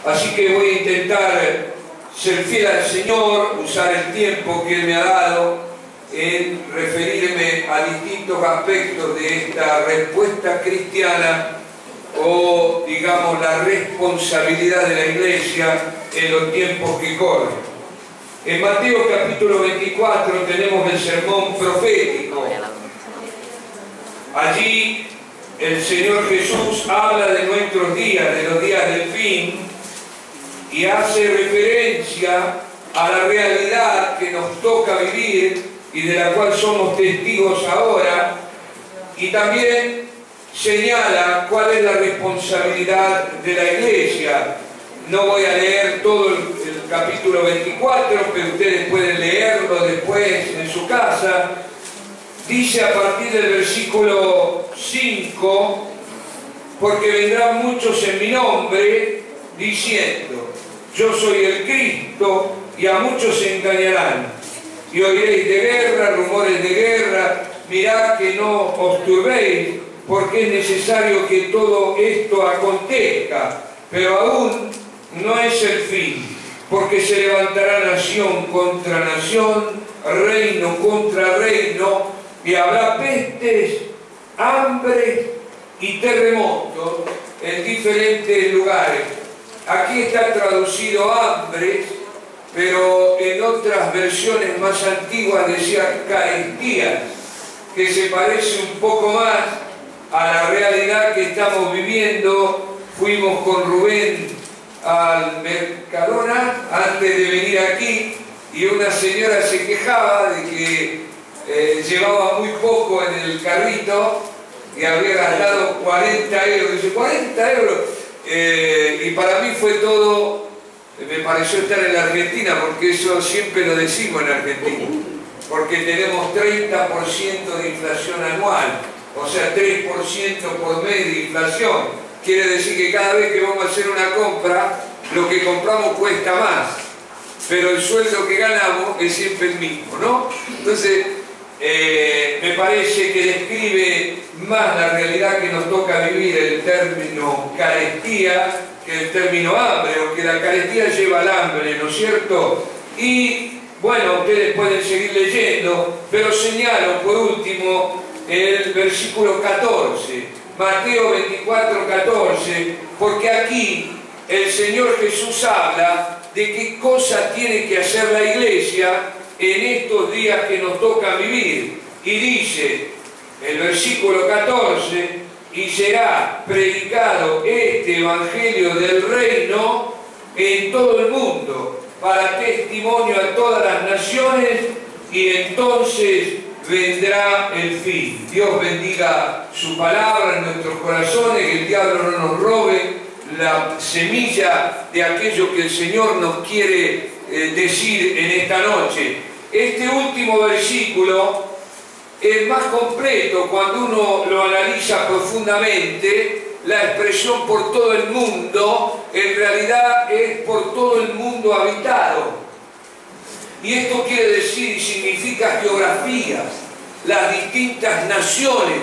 Así que voy a intentar ser fiel al Señor, usar el tiempo que Él me ha dado en referirme a distintos aspectos de esta respuesta cristiana o, digamos, la responsabilidad de la Iglesia en los tiempos que corren. En Mateo capítulo 24 tenemos el sermón profético. Allí el Señor Jesús habla de nuestros días, de los días del fin, y hace referencia a la realidad que nos toca vivir y de la cual somos testigos ahora, y también señala cuál es la responsabilidad de la Iglesia. No voy a leer todo el capítulo 24, pero ustedes pueden leerlo después en su casa. Dice a partir del versículo 5, porque vendrán muchos en mi nombre, diciendo, yo soy el Cristo, y a muchos se engañarán. Y oiréis de guerra, rumores de guerra, mirad que no os turbéis, porque es necesario que todo esto acontezca, pero aún no es el fin, porque se levantará nación contra nación, reino contra reino, y habrá pestes, hambre y terremotos en diferentes lugares. Aquí está traducido hambre, pero en otras versiones más antiguas decía carestías, que se parece un poco más a la realidad que estamos viviendo. Fuimos con Rubén al Mercadona antes de venir aquí y una señora se quejaba de que llevaba muy poco en el carrito y había gastado 40 euros. Dice, 40 euros. Y para mí fue todo, me pareció estar en la Argentina, porque eso siempre lo decimos en Argentina, porque tenemos 30% de inflación anual, o sea, 3% por mes de inflación. Quiere decir que cada vez que vamos a hacer una compra, lo que compramos cuesta más, pero el sueldo que ganamos es siempre el mismo, ¿no? Entonces, me parece que describe más la realidad que nos toca vivir el término carestía que el término hambre, porque la carestía lleva al hambre, ¿no es cierto? Y bueno, ustedes pueden seguir leyendo, pero señalo por último el versículo 14, Mateo 24, 14, porque aquí el Señor Jesús habla de qué cosa tiene que hacer la Iglesia en estos días que nos toca vivir. Y dice, el versículo 14, y será predicado este Evangelio del Reino en todo el mundo, para testimonio a todas las naciones, y entonces vendrá el fin. Dios bendiga su palabra en nuestros corazones, que el diablo no nos robe la semilla de aquello que el Señor nos quiere decir en esta noche. Este último versículo es más completo cuando uno lo analiza profundamente. La expresión por todo el mundo en realidad es por todo el mundo habitado, y esto quiere decir y significa geografías, las distintas naciones.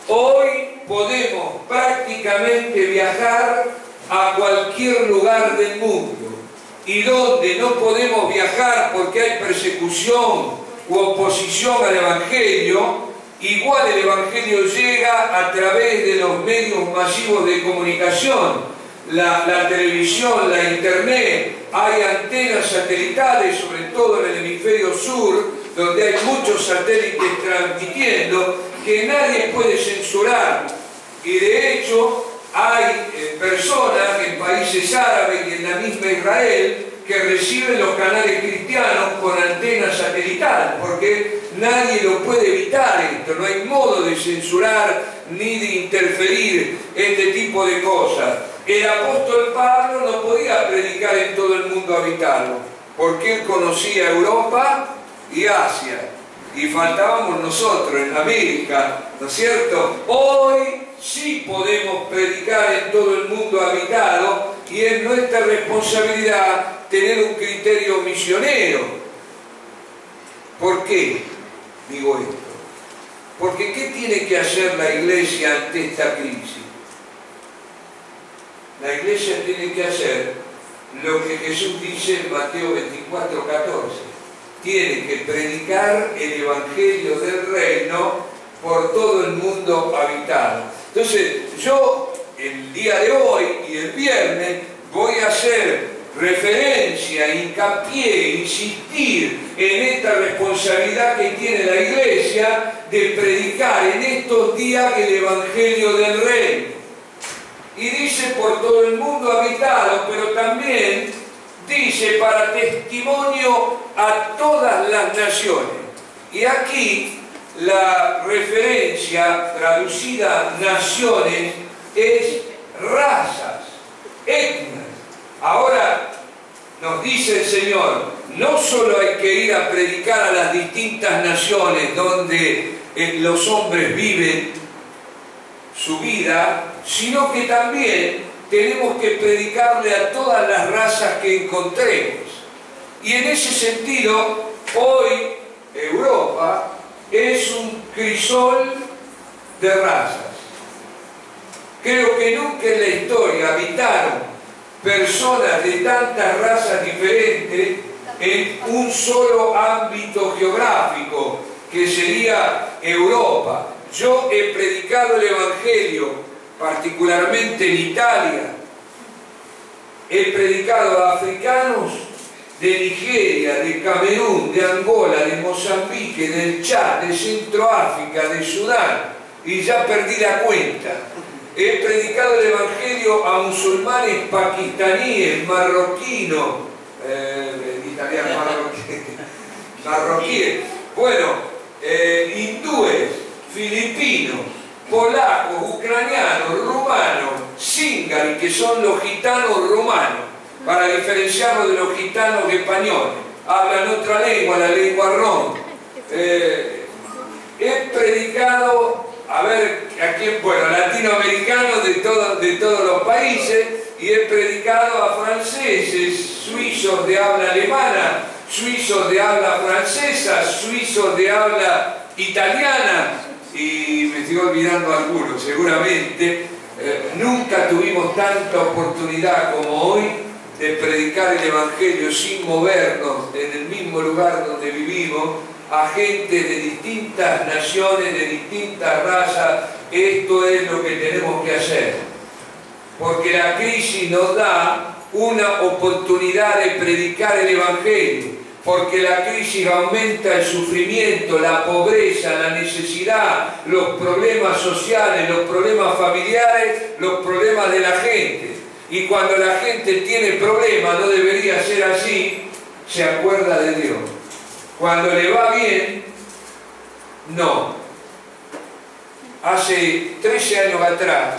Hoy podemos prácticamente viajar a cualquier lugar del mundo, y donde no podemos viajar porque hay persecución u oposición al Evangelio, igual el Evangelio llega a través de los medios masivos de comunicación, la televisión, la internet. Hay antenas satelitales, sobre todo en el hemisferio sur, donde hay muchos satélites transmitiendo, que nadie puede censurar. Y de hecho hay personas en países árabes y en la misma Israel que reciben los canales cristianos con antenas satelitales, porque nadie lo puede evitar esto, no hay modo de censurar ni de interferir este tipo de cosas. El apóstol Pablo no podía predicar en todo el mundo habitado, porque él conocía Europa y Asia, y faltábamos nosotros en América, ¿no es cierto? Hoy sí podemos predicar en todo el mundo habitado, y es nuestra responsabilidad tener un criterio misionero. ¿Por qué digo esto? Porque ¿qué tiene que hacer la Iglesia ante esta crisis? La Iglesia tiene que hacer lo que Jesús dice en Mateo 24:14. Tiene que predicar el Evangelio del Reino por todo el mundo habitado. Entonces, yo el día de hoy y el viernes voy a hacer referencia, hincapié, insistir en esta responsabilidad que tiene la Iglesia de predicar en estos días el Evangelio del Reino. Y dice por todo el mundo habitado, pero también dice para testimonio a todas las naciones. Y aquí la referencia traducida naciones es razas, etnias. Ahora nos dice el Señor, no solo hay que ir a predicar a las distintas naciones donde los hombres viven su vida, sino que también tenemos que predicarle a todas las razas que encontremos. Y en ese sentido, hoy Europa es un crisol de razas. Creo que nunca en la historia habitaron personas de tantas razas diferentes en un solo ámbito geográfico, que sería Europa. Yo he predicado el Evangelio, particularmente en Italia. He predicado a africanos de Nigeria, de Camerún, de Angola, de Mozambique, del Chad, de Centroáfrica, de Sudán, y ya perdí la cuenta. He predicado el Evangelio a musulmanes pakistaníes, marroquinos, marroquíes, bueno, hindúes, filipinos, polacos, ucranianos, rumanos, cíngaros, que son los gitanos rumanos, para diferenciarlos de los gitanos españoles. Hablan otra lengua, la lengua rom. He predicado, a ver, aquí, bueno, latinoamericanos de todos los países, y he predicado a franceses, suizos de habla alemana, suizos de habla francesa, suizos de habla italiana, y me estoy olvidando algunos seguramente. Nunca tuvimos tanta oportunidad como hoy de predicar el Evangelio sin movernos en el mismo lugar donde vivimos, a gente de distintas naciones, de distintas razas. Esto es lo que tenemos que hacer, porque la crisis nos da una oportunidad de predicar el Evangelio, porque la crisis aumenta el sufrimiento, la pobreza, la necesidad, los problemas sociales, los problemas familiares, los problemas de la gente. Y cuando la gente tiene problemas, no debería ser así, se acuerda de Dios. Cuando le va bien, no. Hace 13 años atrás,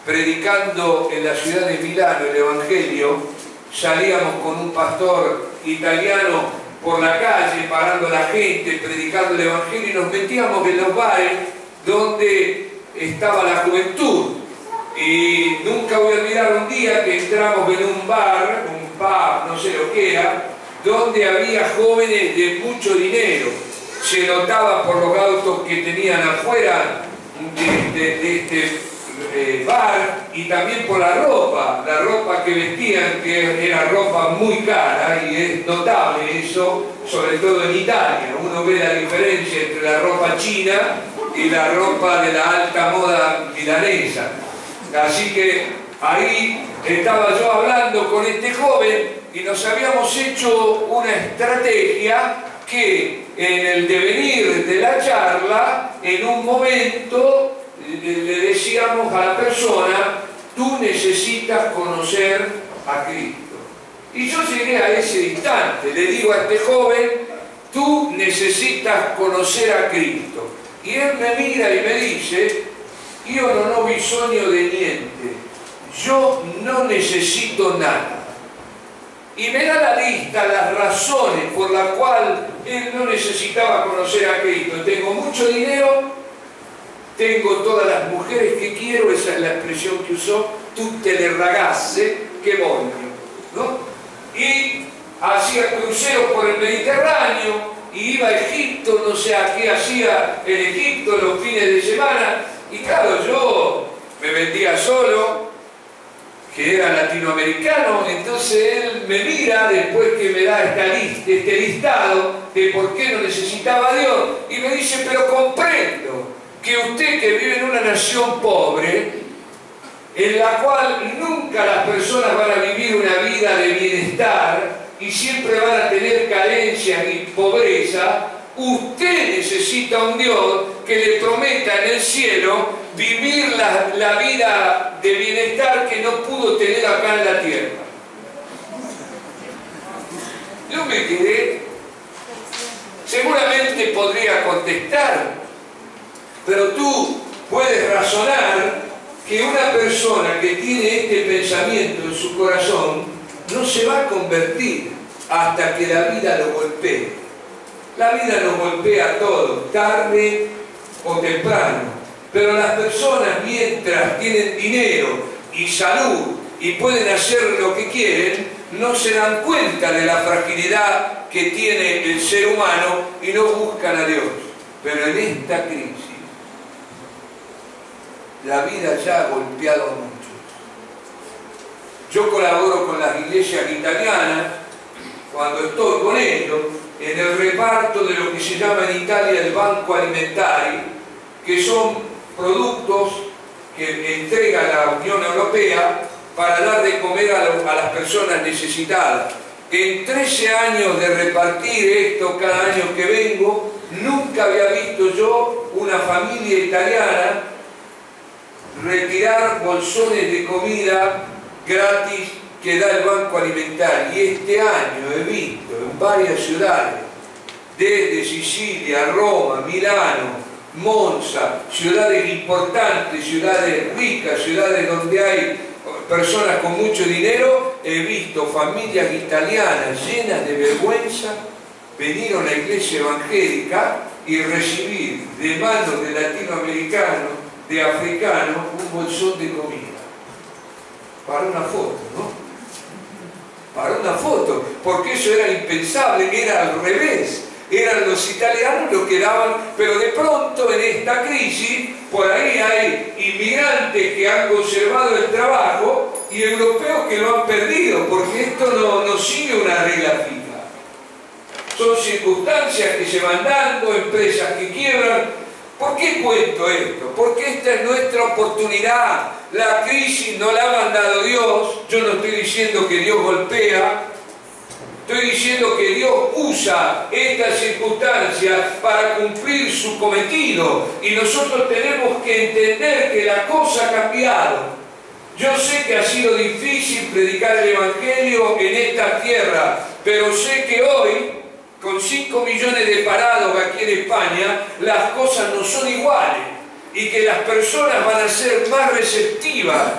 predicando en la ciudad de Milano el Evangelio, salíamos con un pastor italiano por la calle, parando a la gente, predicando el Evangelio, y nos metíamos en los bares donde estaba la juventud. Y nunca voy a olvidar un día que entramos en un bar, no sé lo que era, donde había jóvenes de mucho dinero. Se notaba por los autos que tenían afuera de este bar, y también por la ropa que vestían, que era ropa muy cara, y es notable eso, sobre todo en Italia. Uno ve la diferencia entre la ropa china y la ropa de la alta moda milanesa. Así que ahí estaba yo hablando con este joven, y nos habíamos hecho una estrategia que en el devenir de la charla, en un momento le decíamos a la persona: tú necesitas conocer a Cristo. Y yo llegué a ese instante, le digo a este joven: tú necesitas conocer a Cristo. Y él me mira y me dice: io non ho bisogno de niente, yo no necesito nada. Y me da la lista, las razones por las cuales él no necesitaba conocer a Cristo. Tengo mucho dinero, tengo todas las mujeres que quiero, esa es la expresión que usó, tutte le ragazze che voglio, ¿no? Y hacía cruceros por el Mediterráneo, y iba a Egipto, no sé a qué hacía en Egipto los fines de semana. Y claro, yo me vendía solo, que era latinoamericano, entonces él me mira después que me da este listado de por qué no necesitaba a Dios, y me dice, pero comprendo que usted que vive en una nación pobre, en la cual nunca las personas van a vivir una vida de bienestar y siempre van a tener carencias y pobreza, usted necesita un Dios que le prometa en el cielo vivir la vida de bienestar que no pudo tener acá en la tierra. Yo me quedé, seguramente podría contestar, pero tú puedes razonar que una persona que tiene este pensamiento en su corazón no se va a convertir hasta que la vida lo golpee. La vida nos golpea a todos, tarde o temprano. Pero las personas, mientras tienen dinero y salud y pueden hacer lo que quieren, no se dan cuenta de la fragilidad que tiene el ser humano y no buscan a Dios. Pero en esta crisis, la vida ya ha golpeado a muchos. Yo colaboro con las iglesias italianas, cuando estoy con ellos, en el reparto de lo que se llama en Italia el Banco Alimentario, que son productos que entrega la Unión Europea para dar de comer a las personas necesitadas. En 13 años de repartir esto cada año que vengo, nunca había visto yo una familia italiana retirar bolsones de comida gratis que da el Banco Alimentario. Y este año he visto en varias ciudades, desde Sicilia, Roma, Milano, Monza, ciudades importantes, ciudades ricas, ciudades donde hay personas con mucho dinero, he visto familias italianas llenas de vergüenza venir a una iglesia evangélica y recibir de manos de latinoamericanos, de africanos, un bolsón de comida. Para una foto, ¿no? Para una foto, porque eso era impensable, era al revés. Eran los italianos los que daban, pero de pronto en esta crisis, por ahí hay inmigrantes que han conservado el trabajo y europeos que lo han perdido, porque esto no sigue una regla fija. Son circunstancias que se van dando, empresas que quiebran. ¿Por qué cuento esto? Porque esta es nuestra oportunidad. La crisis no la ha mandado Dios. Yo no estoy diciendo que Dios golpea. Estoy diciendo que Dios usa estas circunstancias para cumplir su cometido. Y nosotros tenemos que entender que la cosa ha cambiado. Yo sé que ha sido difícil predicar el Evangelio en esta tierra, pero sé que hoy, con 5 millones de parados aquí en España, las cosas no son iguales y que las personas van a ser más receptivas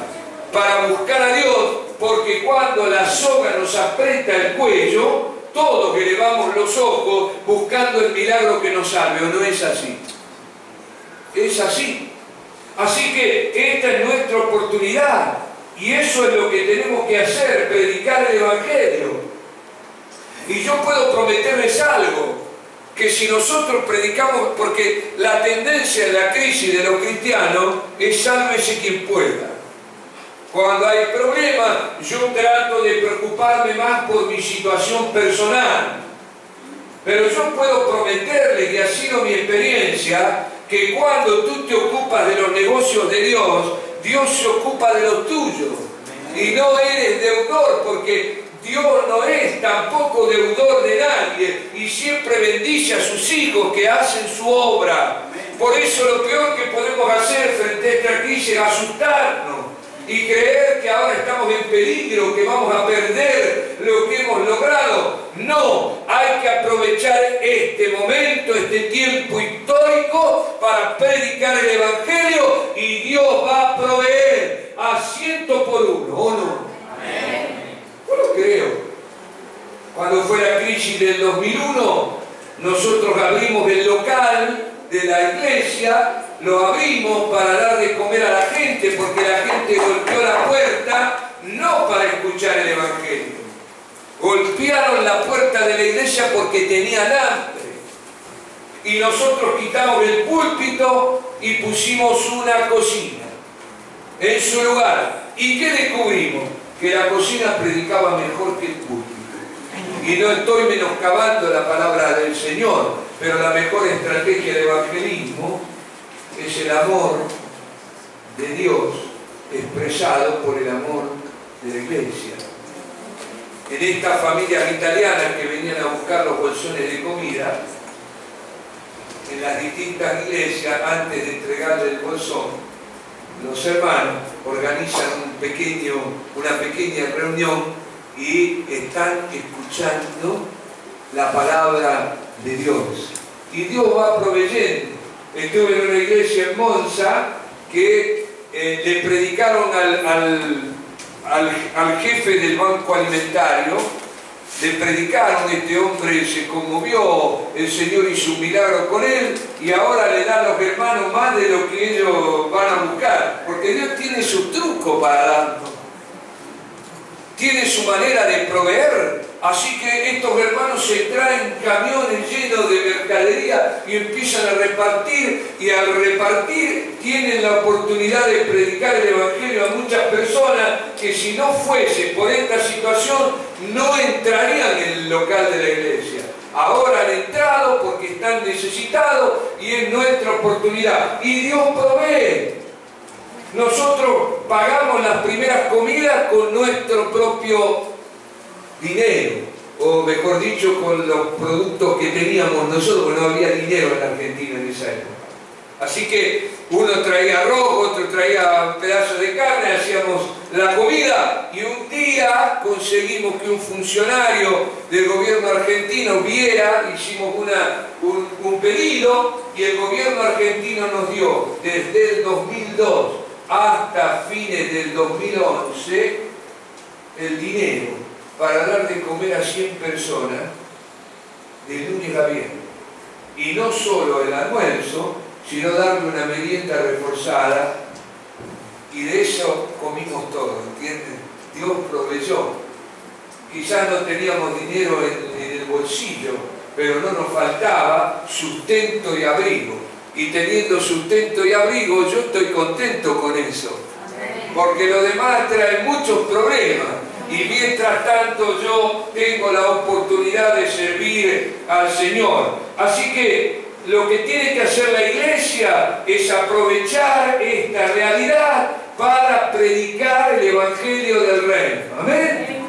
para buscar a Dios, porque cuando la soga nos aprieta el cuello, todos elevamos los ojos buscando el milagro que nos salve, ¿o no es así? Es así. Así que esta es nuestra oportunidad y eso es lo que tenemos que hacer, predicar el Evangelio. Y yo puedo prometerles algo, que si nosotros predicamos, porque la tendencia en la crisis de los cristianos es sálvese quien pueda. Cuando hay problemas, yo trato de preocuparme más por mi situación personal. Pero yo puedo prometerles, y ha sido mi experiencia, que cuando tú te ocupas de los negocios de Dios, Dios se ocupa de los tuyos. Y no eres deudor, porque Dios no es tampoco deudor de nadie y siempre bendice a sus hijos que hacen su obra. Por eso lo peor que podemos hacer frente a esta crisis es asustarnos y creer que ahora estamos en peligro, que vamos a perder lo que hemos logrado. No, hay que aprovechar este momento, este tiempo histórico para predicar el Evangelio y Dios va a proveer a 100 por 1, ¿o no? Amén. Yo lo creo. Cuando fue la crisis del 2001, nosotros abrimos el local de la iglesia, lo abrimos para dar de comer a la gente, porque la gente golpeó la puerta no para escuchar el Evangelio. Golpearon la puerta de la iglesia porque tenían hambre. Y nosotros quitamos el púlpito y pusimos una cocina en su lugar. ¿Y qué descubrimos? Que la cocina predicaba mejor que el púlpito. Y no estoy menoscabando la palabra del Señor, pero la mejor estrategia de evangelismo es el amor de Dios expresado por el amor de la iglesia. En estas familias italianas que venían a buscar los bolsones de comida, en las distintas iglesias, antes de entregarle el bolsón, los hermanos organizan una pequeña reunión y están escuchando la palabra de Dios. Y Dios va proveyendo. Estuve en una iglesia en Monza que le predicaron al jefe del banco alimentario, le predicaron, este hombre se conmovió, el Señor hizo un milagro con él y ahora le dan a los hermanos más de lo que ellos van a buscar, porque Dios tiene su truco para darnos, tiene su manera de proveer. Así que estos hermanos se traen camiones llenos de mercadería y empiezan a repartir, y al repartir tienen la oportunidad de predicar el Evangelio a muchas personas que si no fuese por esta situación no entrarían en el local de la iglesia. Ahora han entrado porque están necesitados y es nuestra oportunidad. Y Dios provee. Nosotros pagamos las primeras comidas con nuestro propio dinero, o mejor dicho, con los productos que teníamos nosotros, porque no había dinero en la Argentina en esa época. Así que uno traía arroz, otro traía pedazos de carne, hacíamos la comida, y un día conseguimos que un funcionario del gobierno argentino viera, hicimos un pedido, y el gobierno argentino nos dio desde el 2002 hasta fines del 2011 el dinero para dar de comer a 100 personas de lunes a viernes. Y no solo el almuerzo, sino darle una merienda reforzada, y de eso comimos todos, ¿entienden? Dios proveyó. Quizás no teníamos dinero en el bolsillo, pero no nos faltaba sustento y abrigo. Y teniendo sustento y abrigo, yo estoy contento con eso, porque lo demás trae muchos problemas. Y mientras tanto yo tengo la oportunidad de servir al Señor. Así que lo que tiene que hacer la iglesia es aprovechar esta realidad para predicar el Evangelio del Reino. ¿Amén?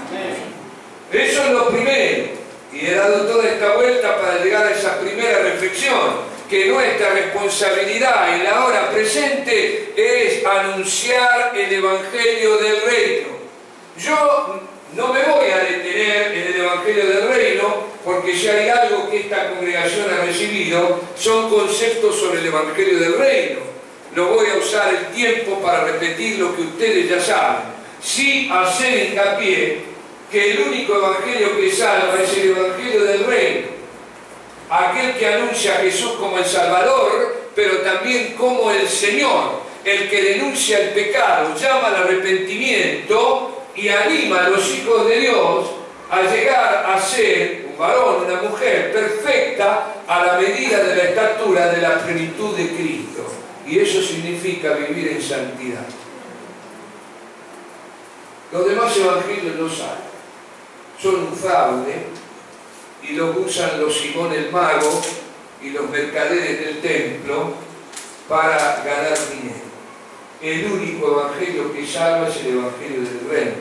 Eso es lo primero. Y he dado toda esta vuelta para llegar a esa primera reflexión, que nuestra responsabilidad en la hora presente es anunciar el Evangelio del Reino. Yo no me voy a detener en el Evangelio del Reino, porque si hay algo que esta congregación ha recibido, son conceptos sobre el Evangelio del Reino. No voy a usar el tiempo para repetir lo que ustedes ya saben. Sí hacer hincapié que el único Evangelio que salva es el Evangelio del Reino. Aquel que anuncia a Jesús como el Salvador, pero también como el Señor, el que denuncia el pecado, llama al arrepentimiento y anima a los hijos de Dios a llegar a ser un varón, una mujer perfecta a la medida de la estatura de la plenitud de Cristo. Y eso significa vivir en santidad. Los demás evangelios no salen, son un fraude y los usan los Simón el Mago y los mercaderes del templo para ganar dinero. El único evangelio que salva es el Evangelio del Reino,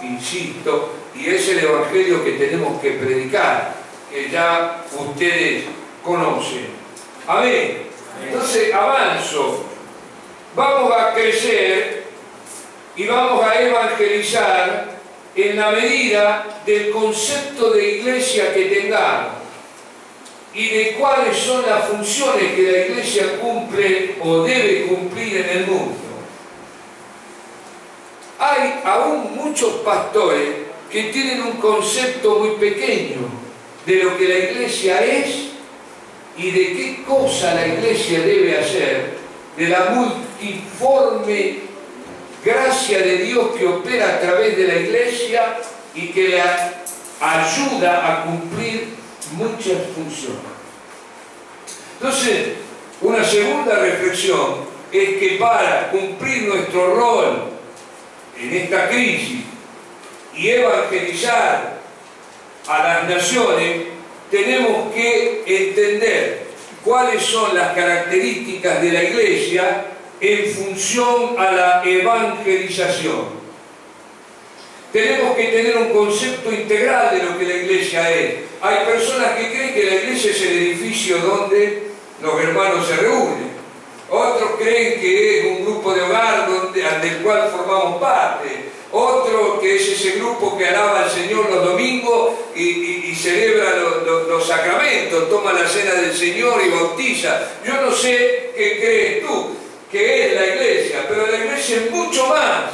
insisto, y es el evangelio que tenemos que predicar, que ya ustedes conocen. Amén. Entonces avanzo, vamos a crecer y vamos a evangelizar en la medida del concepto de iglesia que tengamos y de cuáles son las funciones que la iglesia cumple o debe cumplir en el mundo. Hay aún muchos pastores que tienen un concepto muy pequeño de lo que la iglesia es y de qué cosa la iglesia debe hacer, de la multiforme gracia de Dios que opera a través de la iglesia y que le ayuda a cumplir muchas funciones. Entonces, una segunda reflexión es que para cumplir nuestro rol en esta crisis y evangelizar a las naciones, tenemos que entender cuáles son las características de la Iglesia en función a la evangelización. Tenemos que tener un concepto integral de lo que la Iglesia es. Hay personas que creen que la Iglesia es el edificio donde los hermanos se reúnen. Otros creen que es un grupo de hogar del cual formamos parte. Otro que es ese grupo que alaba al Señor los domingos y celebra los sacramentos, toma la cena del Señor y bautiza. Yo no sé qué crees tú que es la Iglesia, pero la Iglesia es mucho más,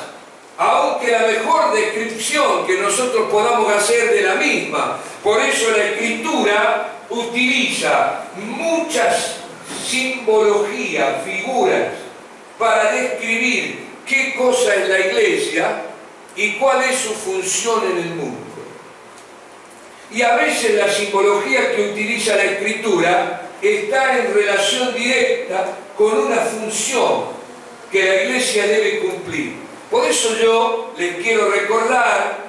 aunque la mejor descripción que nosotros podamos hacer de la misma. Por eso la Escritura utiliza muchas simbologías, figuras, para describir qué cosa es la Iglesia y cuál es su función en el mundo. Y a veces la simbología que utiliza la Escritura está en relación directa con una función que la Iglesia debe cumplir. Por eso yo les quiero recordar,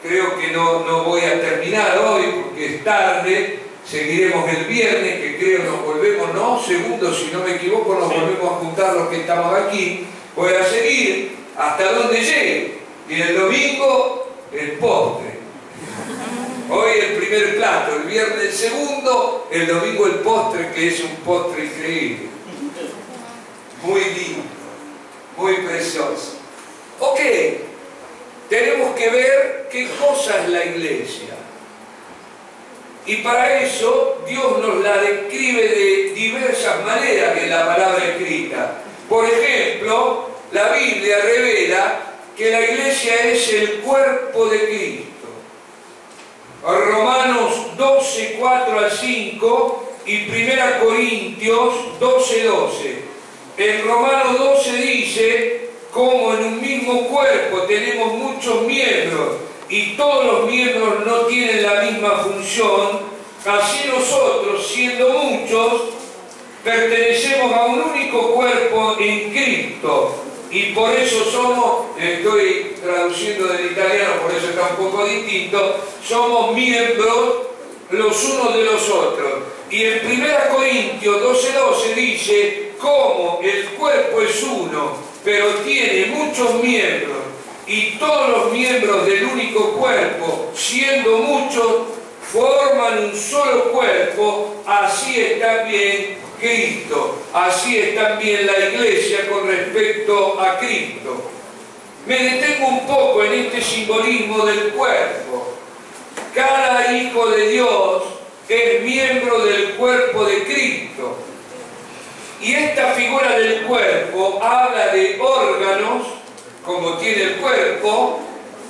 creo que no voy a terminar hoy porque es tarde, seguiremos el viernes, que creo nos volvemos, no, segundo, si no me equivoco, nos volvemos a juntar los que estamos aquí. Voy a seguir hasta donde llegue. Y el domingo, el postre. Hoy el primer plato, el viernes el segundo, el domingo el postre, que es un postre increíble. Muy lindo, muy precioso. Ok, tenemos que ver qué cosa es la Iglesia. Y para eso Dios nos la describe de diversas maneras en la palabra escrita. Por ejemplo, la Biblia revela que la Iglesia es el cuerpo de Cristo. Romanos 12, 4 al 5 y 1 Corintios 12, 12. En Romanos 12 dice, como en un mismo cuerpo tenemos muchos miembros y todos los miembros no tienen la misma función, así nosotros, siendo muchos, pertenecemos a un único cuerpo en Cristo. Y por eso somos, estoy traduciendo del italiano, por eso está un poco distinto, somos miembros los unos de los otros. Y en 1 Corintios 12:12 dice, como el cuerpo es uno, pero tiene muchos miembros, y todos los miembros del único cuerpo, siendo muchos, forman un solo cuerpo, así es también Cristo, así es también la Iglesia con respecto a Cristo. Me detengo un poco en este simbolismo del cuerpo. Cada hijo de Dios es miembro del cuerpo de Cristo. Y esta figura del cuerpo habla de órganos, como tiene el cuerpo.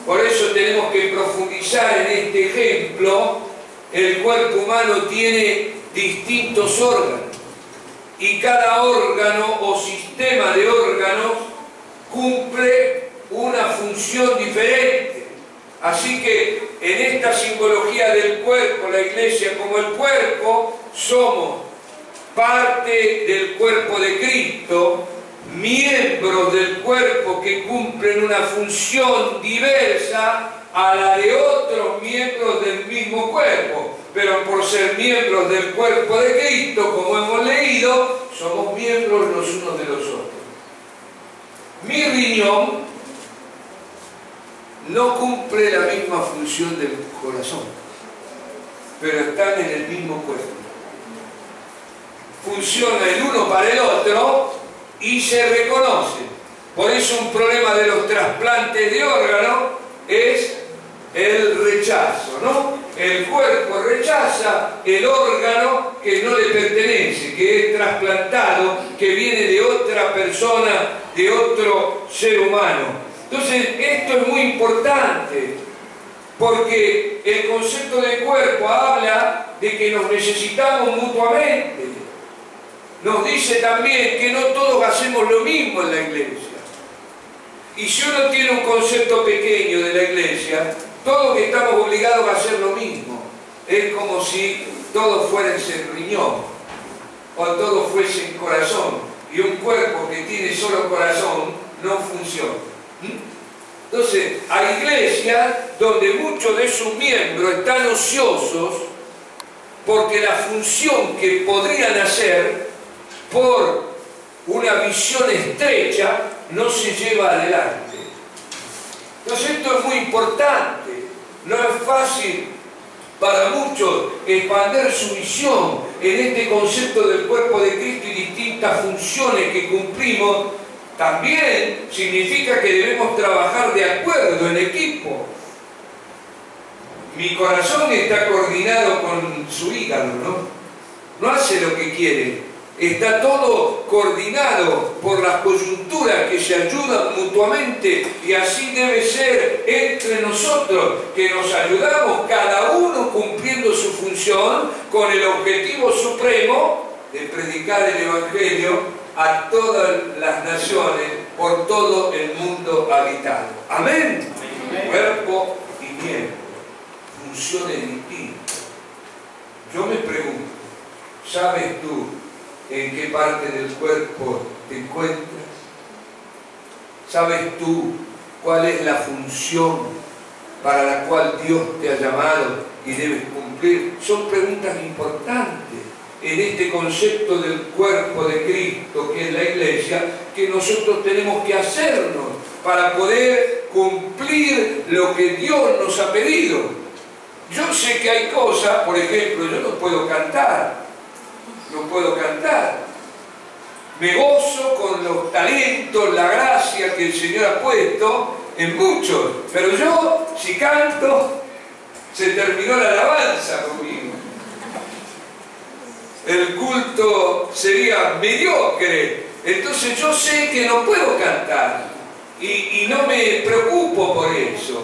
Por eso tenemos que profundizar en este ejemplo. El cuerpo humano tiene distintos órganos. Y cada órgano o sistema de órganos cumple una función diferente. Así que en esta simbología del cuerpo, la Iglesia como el cuerpo, somos parte del cuerpo de Cristo, miembros del cuerpo que cumplen una función diversa a la de otros miembros del mismo cuerpo. Pero por ser miembros del cuerpo de Cristo, como hemos leído, somos miembros los unos de los otros. Mi riñón no cumple la misma función del corazón, pero están en el mismo cuerpo. Funciona el uno para el otro y se reconoce. Por eso un problema de los trasplantes de órganos es el rechazo, ¿no? El cuerpo rechaza el órgano que no le pertenece, que es trasplantado, que viene de otra persona, de otro ser humano. Entonces, esto es muy importante, porque el concepto de cuerpo habla de que nos necesitamos mutuamente. Nos dice también que no todos hacemos lo mismo en la Iglesia. Y si uno tiene un concepto pequeño de la Iglesia, todos estamos obligados a hacer lo mismo. Es como si todos fuesen riñón o todos fuesen corazón. Y un cuerpo que tiene solo corazón no funciona. Entonces, hay iglesias donde muchos de sus miembros están ociosos porque la función que podrían hacer por una visión estrecha no se lleva adelante. Entonces, esto es muy importante. No es fácil para muchos expandir su visión en este concepto del cuerpo de Cristo y distintas funciones que cumplimos. También significa que debemos trabajar de acuerdo, en equipo. Mi corazón está coordinado con su hígado, ¿no? No hace lo que quiere. Está todo coordinado por las coyunturas que se ayudan mutuamente, y así debe ser entre nosotros, que nos ayudamos cada uno cumpliendo su función con el objetivo supremo de predicar el Evangelio a todas las naciones por todo el mundo habitado. Amén. Amén. Cuerpo y miembro, funciones distintas. Yo me pregunto, ¿sabes tú en qué parte del cuerpo te encuentras? ¿Sabes tú cuál es la función para la cual Dios te ha llamado y debes cumplir? Son preguntas importantes en este concepto del cuerpo de Cristo, que es la iglesia, que nosotros tenemos que hacernos para poder cumplir lo que Dios nos ha pedido. Yo sé que hay cosas, por ejemplo, yo no puedo cantar. Me gozo con los talentos, la gracia que el Señor ha puesto en muchos, pero yo, si canto, se terminó la alabanza conmigo. El culto sería mediocre. Entonces yo sé que no puedo cantar y no me preocupo por eso,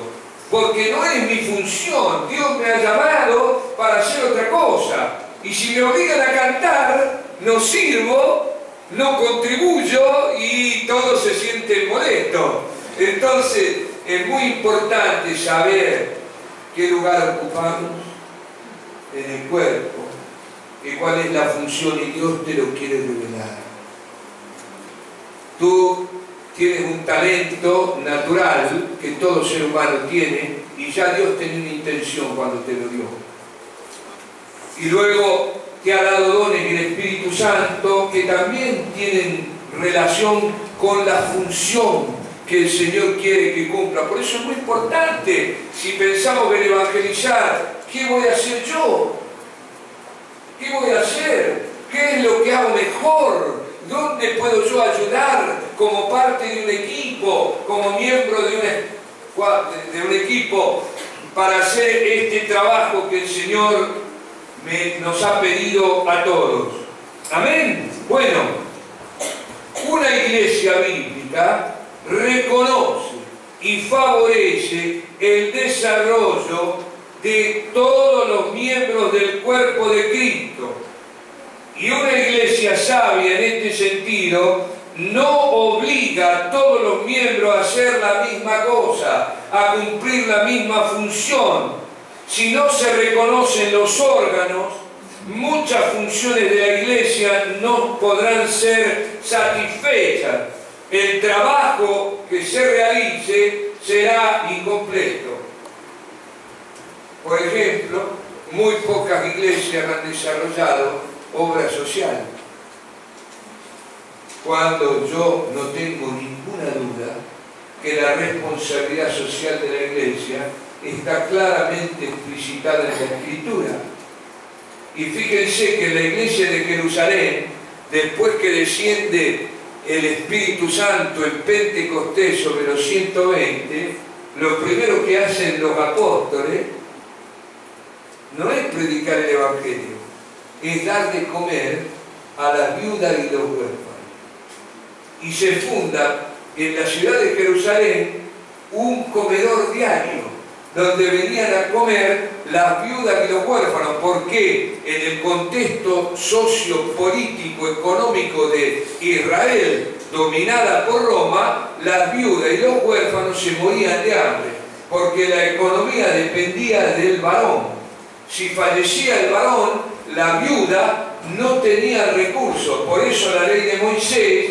porque no es mi función. Dios me ha llamado para hacer otra cosa, y si me obligan a cantar, no sirvo, no contribuyo y todos se sienten molestos. Entonces es muy importante saber qué lugar ocupamos en el cuerpo, y cuál es la función, y Dios te lo quiere revelar. Tú tienes un talento natural que todo ser humano tiene, y ya Dios tenía una intención cuando te lo dio. Y luego te ha dado dones del Espíritu Santo que también tienen relación con la función que el Señor quiere que cumpla. Por eso es muy importante, si pensamos en evangelizar, ¿qué voy a hacer yo? ¿Qué voy a hacer? ¿Qué es lo que hago mejor? ¿Dónde puedo yo ayudar como parte de un equipo, como miembro de un equipo, para hacer este trabajo que el Señor nos ha pedido a todos? Amén. Bueno, una iglesia bíblica reconoce y favorece el desarrollo de todos los miembros del cuerpo de Cristo. Y una iglesia sabia en este sentido no obliga a todos los miembros a hacer la misma cosa, a cumplir la misma función. Si no se reconocen los órganos, muchas funciones de la iglesia no podrán ser satisfechas. El trabajo que se realice será incompleto. Por ejemplo, muy pocas iglesias han desarrollado obra social, cuando yo no tengo ninguna duda que la responsabilidad social de la iglesia está claramente explicitada en la Escritura. Y fíjense que en la iglesia de Jerusalén, después que desciende el Espíritu Santo en Pentecostés sobre los 120, lo primero que hacen los apóstoles no es predicar el Evangelio, es dar de comer a las viudas y los huérfanos. Y se funda en la ciudad de Jerusalén un comedor diario, donde venían a comer las viudas y los huérfanos, porque en el contexto sociopolítico económico de Israel, dominada por Roma, las viudas y los huérfanos se morían de hambre, porque la economía dependía del varón. Si fallecía el varón, la viuda no tenía recursos. Por eso la ley de Moisés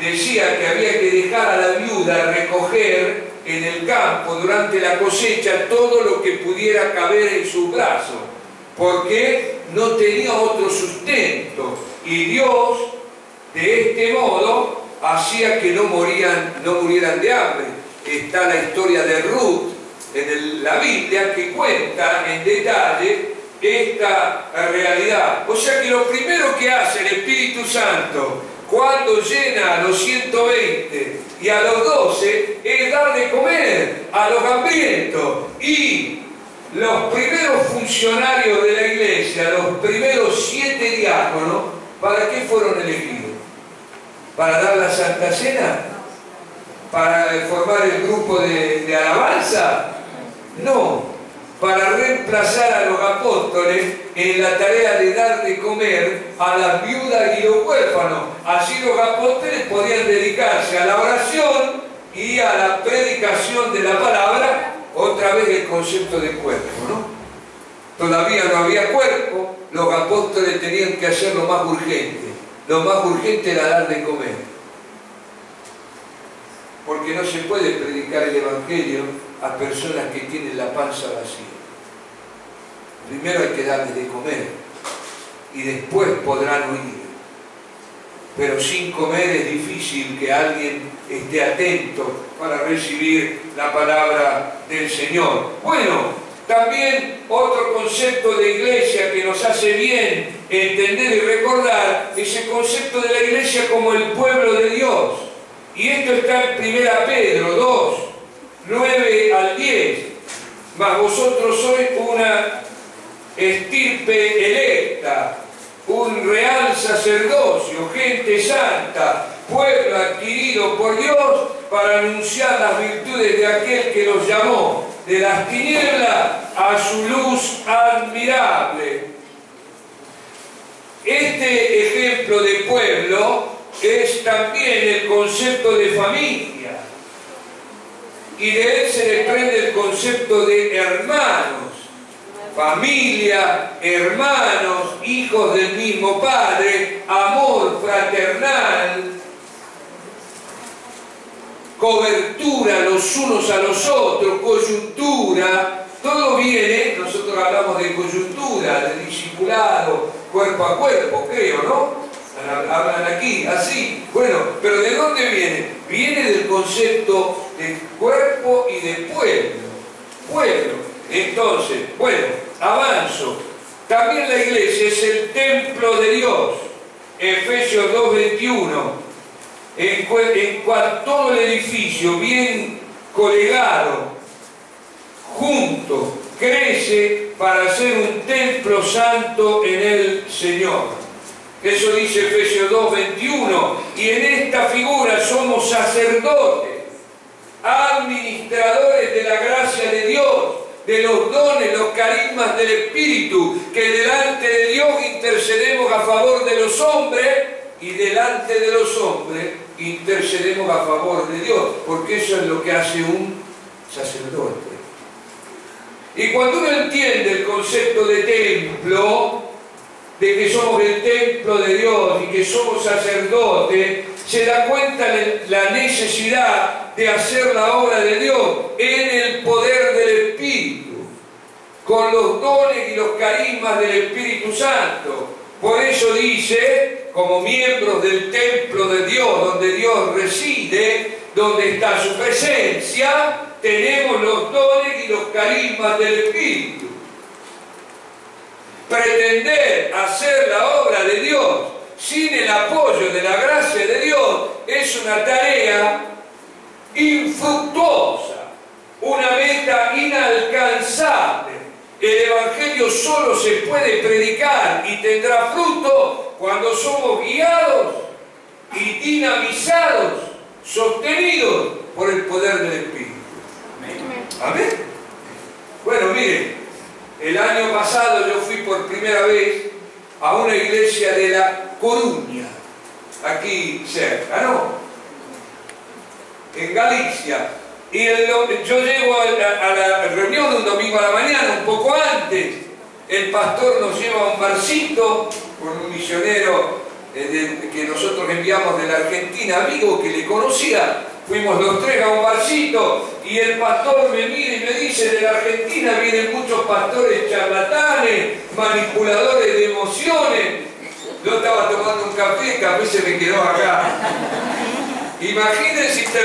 decía que había que dejar a la viuda recoger en el campo durante la cosecha todo lo que pudiera caber en sus brazos, porque no tenía otro sustento. Y Dios, de este modo, hacía que no murieran de hambre. Está la historia de Ruth en la Biblia, que cuenta en detalle esta realidad. O sea que lo primero que hace el Espíritu Santo cuando llena a los 120 y a los 12 es dar de comer a los hambrientos. Y los primeros funcionarios de la iglesia, los primeros 7 diáconos, ¿para qué fueron elegidos? ¿Para dar la Santa Cena? ¿Para formar el grupo de alabanza? No, para reemplazar a los apóstoles en la tarea de dar de comer a las viudas y los huérfanos. Así los apóstoles podían dedicarse a la oración y a la predicación de la palabra, otra vez el concepto de cuerpo, ¿no? Todavía no había cuerpo, los apóstoles tenían que hacer lo más urgente. Lo más urgente era dar de comer. Porque no se puede predicar el Evangelio a personas que tienen la panza vacía. Primero hay que darles de comer y después podrán oír. Pero sin comer es difícil que alguien esté atento para recibir la palabra del Señor. Bueno, también otro concepto de iglesia que nos hace bien entender y recordar es el concepto de la iglesia como el pueblo de Dios. Y esto está en 1 Pedro 2, 9 al 10. Mas vosotros sois una estirpe electa, un real sacerdocio, gente santa, pueblo adquirido por Dios para anunciar las virtudes de aquel que los llamó de las tinieblas a su luz admirable. Este ejemplo de pueblo es también el concepto de familia, y de él se desprende el concepto de hermanos. Familia, hermanos, hijos del mismo Padre, amor fraternal, cobertura los unos a los otros, coyuntura. Todo viene, nosotros hablamos de coyuntura, de discipulado, cuerpo a cuerpo, creo, ¿no? Hablan aquí, así. Bueno, pero ¿de dónde viene? Viene del concepto de cuerpo y de pueblo. Pueblo. Entonces, bueno, avanzo. También la iglesia es el templo de Dios. Efesios 2:21. En cual todo el edificio bien colegado, junto, crece para ser un templo santo en el Señor. Eso dice Efesios 2:21. Y en esta figura somos sacerdotes, administradores de la gracia de Dios, de los dones, los carismas del Espíritu, que delante de Dios intercedemos a favor de los hombres y delante de los hombres intercedemos a favor de Dios, porque eso es lo que hace un sacerdote. Y cuando uno entiende el concepto de templo, de que somos el templo de Dios y que somos sacerdotes, se da cuenta de la necesidad de hacer la obra de Dios en el poder del Espíritu, con los dones y los carismas del Espíritu Santo. Por eso dice, como miembros del templo de Dios, donde Dios reside, donde está su presencia, tenemos los dones y los carismas del Espíritu. Pretender hacer la obra de Dios sin el apoyo de la gracia de Dios es una tarea infructuosa, una meta inalcanzable. El Evangelio solo se puede predicar y tendrá fruto cuando somos guiados y dinamizados, sostenidos por el poder del Espíritu. ¿Amén? Bueno, miren, el año pasado yo fui por primera vez a una iglesia de La Coruña, aquí cerca, ¿no? En Galicia. Y yo llego a la reunión un domingo a la mañana, un poco antes. El pastor nos lleva a un barcito con un misionero que nosotros enviamos de la Argentina, amigo que le conocía. fuimos los tres a un barcito y el pastor me mira y me dice: de la Argentina vienen muchos pastores charlatanes, manipuladores de emociones. Yo estaba tomando un café, el café se me quedó acá. Imagínense si te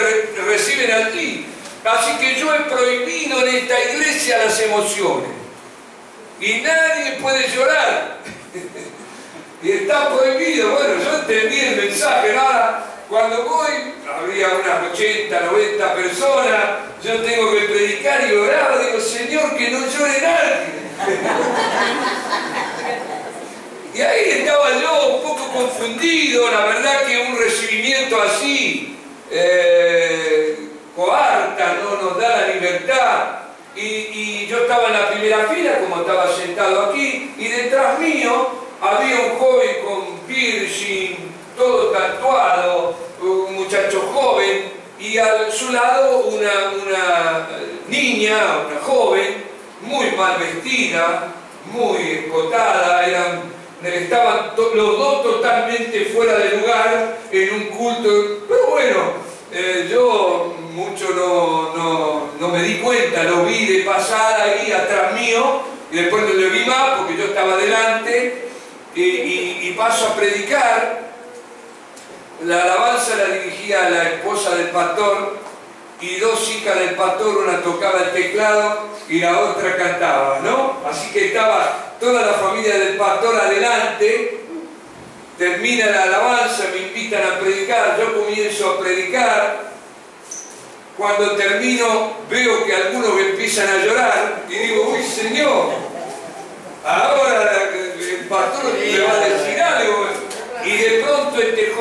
reciben a ti. Así que yo he prohibido en esta iglesia las emociones. Y nadie puede llorar. Y está prohibido. Bueno, yo entendí el mensaje, nada. Cuando voy, había unas 80, 90 personas, yo tengo que predicar y orar, digo: Señor, que no llore nadie. Y ahí estaba yo un poco confundido. La verdad que un recibimiento así coarta, no nos da la libertad. Y yo estaba en la primera fila, como estaba sentado aquí, y detrás mío había un joven con piercing, todo tatuado, un muchacho joven, y a su lado una niña, una joven, muy mal vestida, muy escotada, estaban los dos totalmente fuera de lugar en un culto. Pero bueno, yo mucho no me di cuenta, lo vi de pasada ahí atrás mío, y después no lo vi más porque yo estaba delante, y paso a predicar. La alabanza la dirigía la esposa del pastor y dos hijas del pastor, una tocaba el teclado y la otra cantaba, ¿no? Así que estaba toda la familia del pastor adelante. Termina la alabanza, me invitan a predicar, yo comienzo a predicar. Cuando termino veo que algunos empiezan a llorar y digo: uy, Señor, ahora el pastor me va a decir algo. Y de pronto el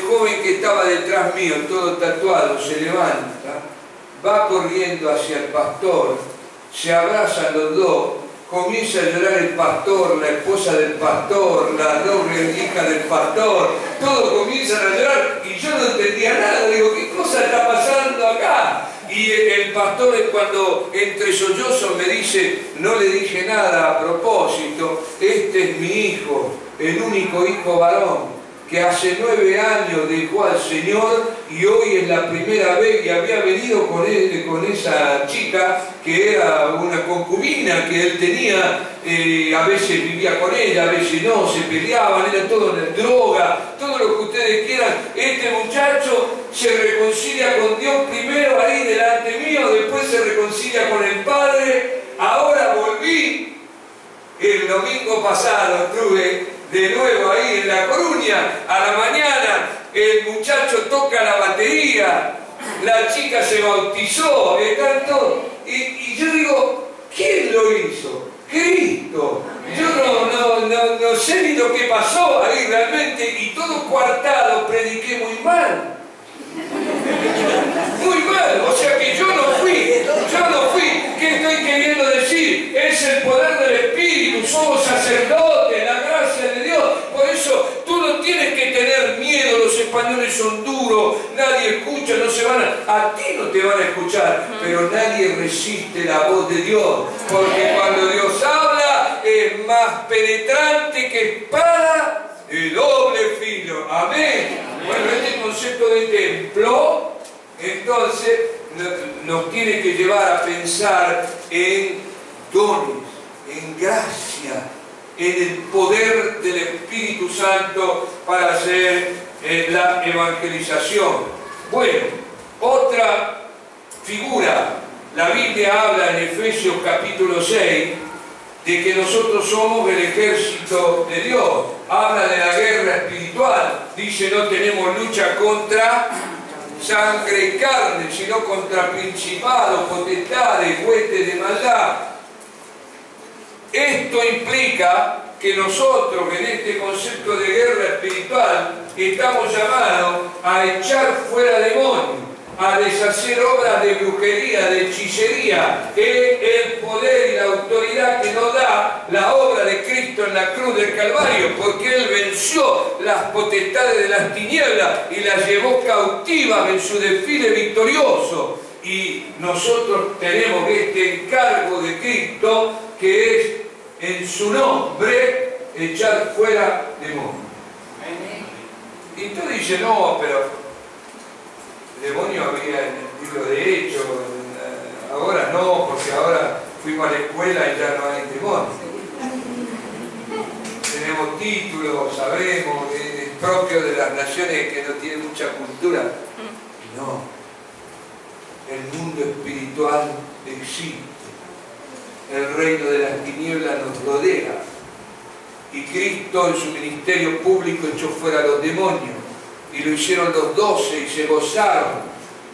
joven que estaba detrás mío, todo tatuado, se levanta, va corriendo hacia el pastor, se abrazan los dos, comienza a llorar el pastor, la esposa del pastor, la doble hija del pastor, todos comienzan a llorar y yo no entendía nada. Digo: ¿qué cosa está pasando acá? Y el pastor, cuando entre sollozos me dice: no le dije nada a propósito, este es mi hijo, el único hijo varón, que hace 9 años dejó al Señor y hoy es la primera vez que había venido con esa chica que era una concubina que él tenía. A veces vivía con ella, a veces no, se peleaban, era todo en droga, todo lo que ustedes quieran. Este muchacho se reconcilia con Dios primero ahí delante mío, después se reconcilia con el Padre. Ahora volví, el domingo pasado estuve de nuevo ahí en La Coruña, a la mañana el muchacho toca la batería, la chica se bautizó, y yo digo: ¿quién lo hizo? Cristo. Yo no sé ni lo que pasó ahí realmente, y todo coartado, prediqué muy mal. Muy mal, o sea que yo no fui. ¿Qué estoy queriendo decir? Es el poder del Espíritu, somos sacerdotes, la gracia de Dios. Por eso tú no tienes que tener miedo. Los españoles son duros, nadie escucha, a ti no te van a escuchar, pero nadie resiste la voz de Dios, porque cuando Dios habla es más penetrante que espada de doble filo. Amén. Bueno, este concepto de templo, entonces, nos tiene que llevar a pensar en dones, en gracia, en el poder del Espíritu Santo para hacer la evangelización. Bueno, otra figura, la Biblia habla en Efesios capítulo 6 de que nosotros somos el ejército de Dios. Habla de la guerra espiritual, dice: no tenemos lucha contra sangre y carne, sino contra principados, potestades, huestes de maldad. Esto implica que nosotros, en este concepto de guerra espiritual, estamos llamados a echar fuera demonios, a deshacer obras de brujería, de hechicería. Es el poder y la autoridad que nos da la obra de Cristo en la cruz del Calvario, porque Él venció las potestades de las tinieblas y las llevó cautivas en su desfile victorioso. Y nosotros tenemos este encargo de Cristo, que es en su nombre echar fuera demonios. Y tú dices: no, pero demonio había en el libro de Hechos, ahora no, porque ahora fuimos a la escuela y ya no hay demonio. Tenemos títulos, sabemos, es propio de las naciones que no tienen mucha cultura. No, el mundo espiritual existe, el reino de las tinieblas nos rodea y Cristo en su ministerio público echó fuera a los demonios y lo hicieron los 12 y se gozaron,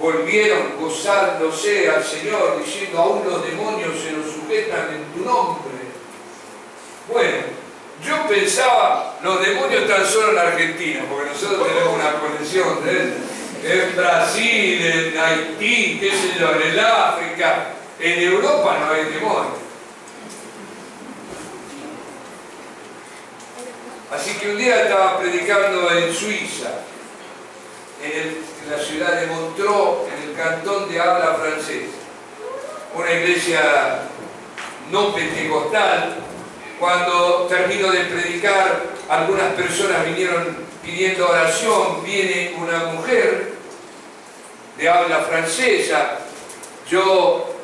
volvieron gozándose al Señor diciendo aún los demonios se nos sujetan en tu nombre. Bueno, yo pensaba, los demonios están solo en Argentina, porque nosotros tenemos una conexión en Brasil, en Haití, qué sé yo, en el África, en Europa no hay demonios. Así que un día estaba predicando en Suiza, en la ciudad de Montreux, en el cantón de habla francesa, una iglesia no pentecostal. Cuando termino de predicar, algunas personas vinieron pidiendo oración, viene una mujer de habla francesa, yo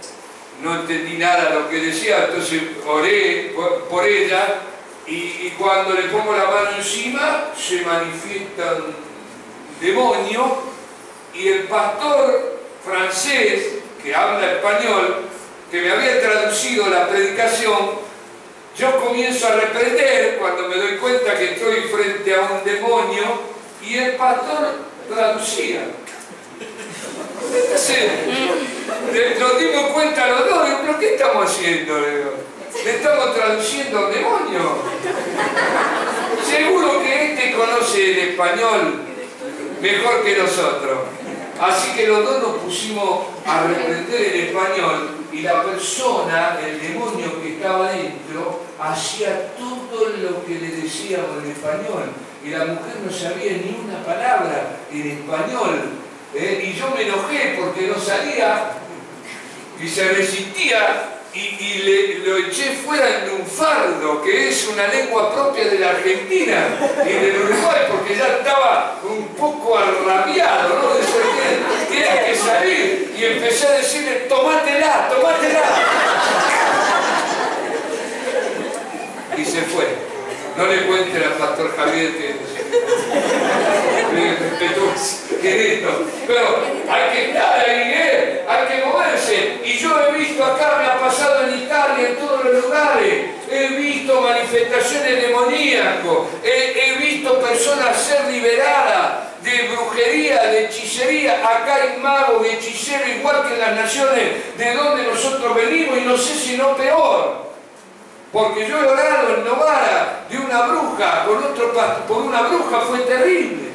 no entendí nada de lo que decía, entonces oré por ella y cuando le pongo la mano encima se manifiesta un demonio y el pastor francés que habla español, que me había traducido la predicación, yo comienzo a reprender cuando me doy cuenta que estoy frente a un demonio y el pastor traducía. Entonces, nos dimos cuenta los dos, ¿pero qué estamos haciendo? Le estamos traduciendo a un demonio. Seguro que este conoce el español mejor que nosotros. Así que los dos nos pusimos a reprender en español y la persona, el demonio que estaba dentro, hacía todo lo que le decíamos en español. Y la mujer no sabía ni una palabra en español. Y yo me enojé porque no salía y se resistía y lo eché fuera en lunfardo, que es una lengua propia de la Argentina y del Uruguay, porque ya estaba un poco arrabiado, ¿no? De eso tiene que salir y empecé a decirle, tómatela, tómatela. Y se fue. No le cuenten al pastor Javier que es respetuoso en esto, pero hay que estar ahí, hay que moverse. Y yo he visto acá, me ha pasado en Italia, en todos los lugares, he visto manifestaciones demoníacas, he visto personas ser liberadas de brujería, de hechicería. Acá hay magos y hechiceros igual que en las naciones de donde nosotros venimos, y no sé si no peor. Porque yo he orado en Novara de una bruja, por una bruja fue terrible.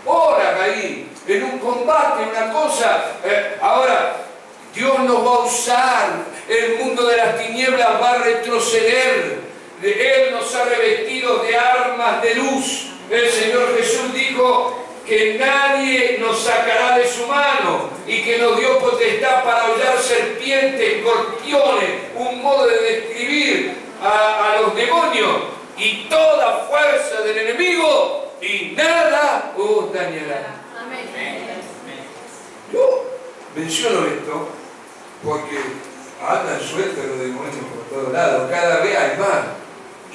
Horas ahí, en un combate, una cosa. Ahora, Dios nos va a usar, el mundo de las tinieblas va a retroceder. Él nos ha revestido de armas de luz. El Señor Jesús dijo que nadie nos sacará de su mano y que nos dio potestad para hollar serpientes, escorpiones, un modo de describir a los demonios y toda fuerza del enemigo y nada os dañará. Amén. Yo menciono esto porque andan sueltos los demonios por todos lados, cada vez hay más.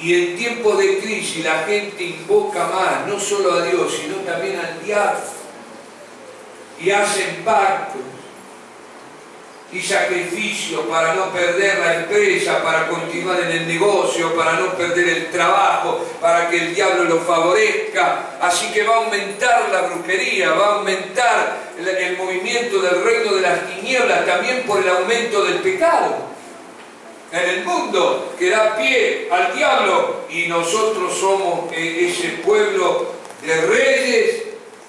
Y en tiempos de crisis la gente invoca más, no solo a Dios, sino también al diablo. Y hacen pactos y sacrificios para no perder la empresa, para continuar en el negocio, para no perder el trabajo, para que el diablo lo favorezca. Así que va a aumentar la brujería, va a aumentar el movimiento del reino de las tinieblas, también por el aumento del pecado en el mundo que da pie al diablo, y nosotros somos ese pueblo de reyes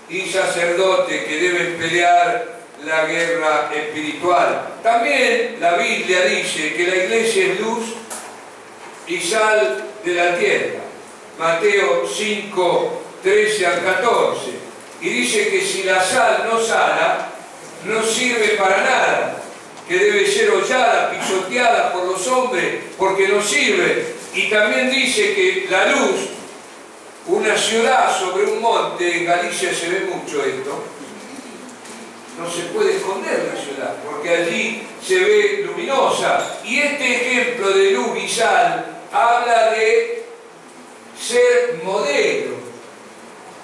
y sacerdotes que deben pelear la guerra espiritual. También la Biblia dice que la iglesia es luz y sal de la tierra. Mateo 5, 13 al 14. Y dice que si la sal no sala, no sirve para nada, que debe ser hollada, pisoteada por los hombres, porque no sirve. Y también dice que la luz, una ciudad sobre un monte, en Galicia se ve mucho esto, no se puede esconder la ciudad, porque allí se ve luminosa. Y este ejemplo de luz y sal habla de ser modelo,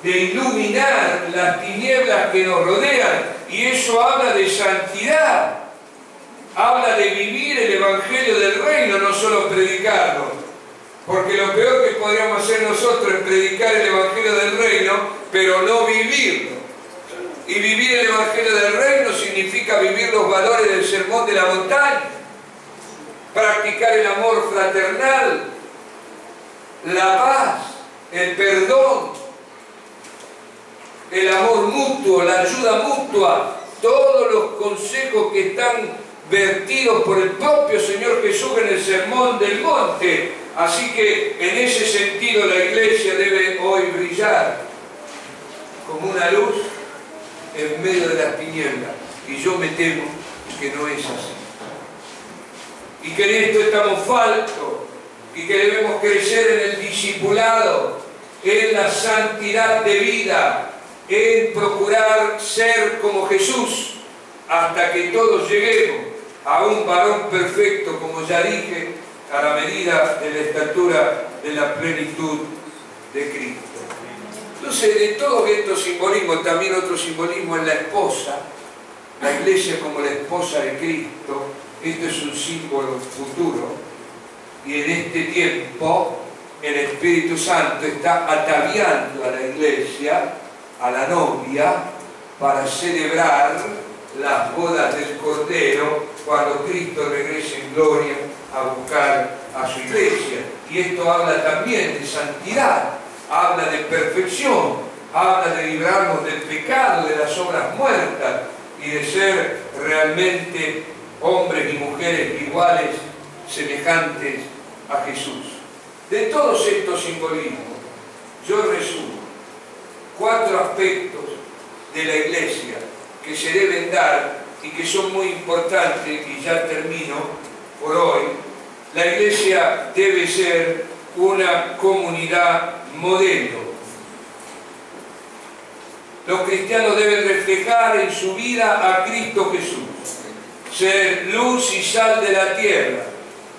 de iluminar las tinieblas que nos rodean, y eso habla de santidad, habla de vivir el Evangelio del Reino, no solo predicarlo, porque lo peor que podríamos hacer nosotros es predicar el Evangelio del Reino, pero no vivirlo. Y vivir el Evangelio del Reino significa vivir los valores del Sermón de la Montaña, practicar el amor fraternal, la paz, el perdón, el amor mutuo, la ayuda mutua, todos los consejos que están vertidos por el propio Señor Jesús en el Sermón del Monte. Así que en ese sentido la Iglesia debe hoy brillar como una luz en medio de las tinieblas, y yo me temo que no es así, y que en esto estamos faltos, y que debemos crecer en el discipulado, en la santidad de vida, en procurar ser como Jesús, hasta que todos lleguemos a un varón perfecto, como ya dije, a la medida de la estatura de la plenitud de Cristo. Entonces, de todos estos simbolismos, también otro simbolismo es la esposa, la Iglesia como la esposa de Cristo. Esto es un símbolo futuro, y en este tiempo el Espíritu Santo está ataviando a la Iglesia, a la novia, para celebrar las bodas del Cordero cuando Cristo regrese en gloria a buscar a su Iglesia. Y esto habla también de santidad, habla de perfección, habla de librarnos del pecado, de las obras muertas, y de ser realmente hombres y mujeres iguales, semejantes a Jesús. De todos estos simbolismos, yo resumo 4 aspectos de la Iglesia que se deben dar y que son muy importantes, y ya termino por hoy. La Iglesia debe ser una comunidad modelo. Los cristianos deben reflejar en su vida a Cristo Jesús, ser luz y sal de la tierra.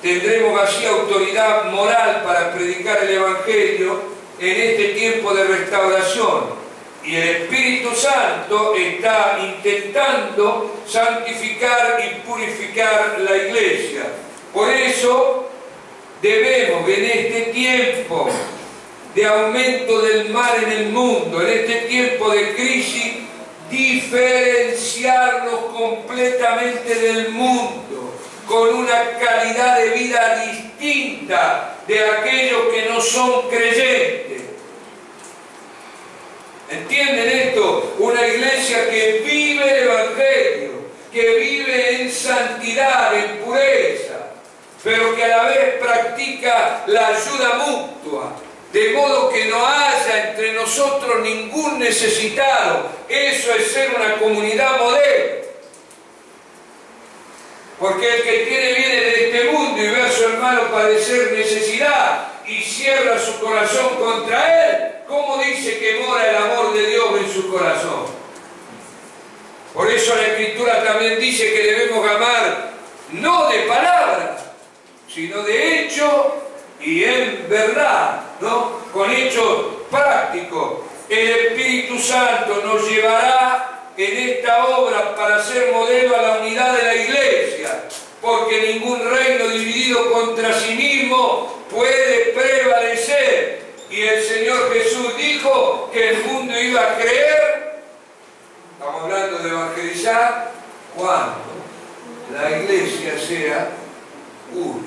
Tendremos así autoridad moral para predicar el Evangelio en este tiempo de restauración. Y el Espíritu Santo está intentando santificar y purificar la Iglesia. Por eso debemos, en este tiempo de aumento del mal en el mundo, en este tiempo de crisis, diferenciarnos completamente del mundo, con una calidad de vida distinta de aquellos que no son creyentes. ¿Entienden esto? Una iglesia que vive el Evangelio, que vive en santidad, en pureza, pero que a la vez practica la ayuda mutua, de modo que no haya entre nosotros ningún necesitado. Eso es ser una comunidad modelo. Porque el que tiene bienes de este mundo y ve a su hermano padecer necesidad y cierra su corazón contra él, ¿cómo dice que mora el amor de Dios en su corazón? Por eso la Escritura también dice que debemos amar no de palabra, sino de hecho y en verdad, ¿no? Con hechos prácticos. El Espíritu Santo nos llevará en esta obra para ser modelo a la unidad de la Iglesia, porque ningún reino dividido contra sí mismo puede prevalecer. Y el Señor Jesús dijo que el mundo iba a creer, estamos hablando de evangelizar, cuando la Iglesia sea una.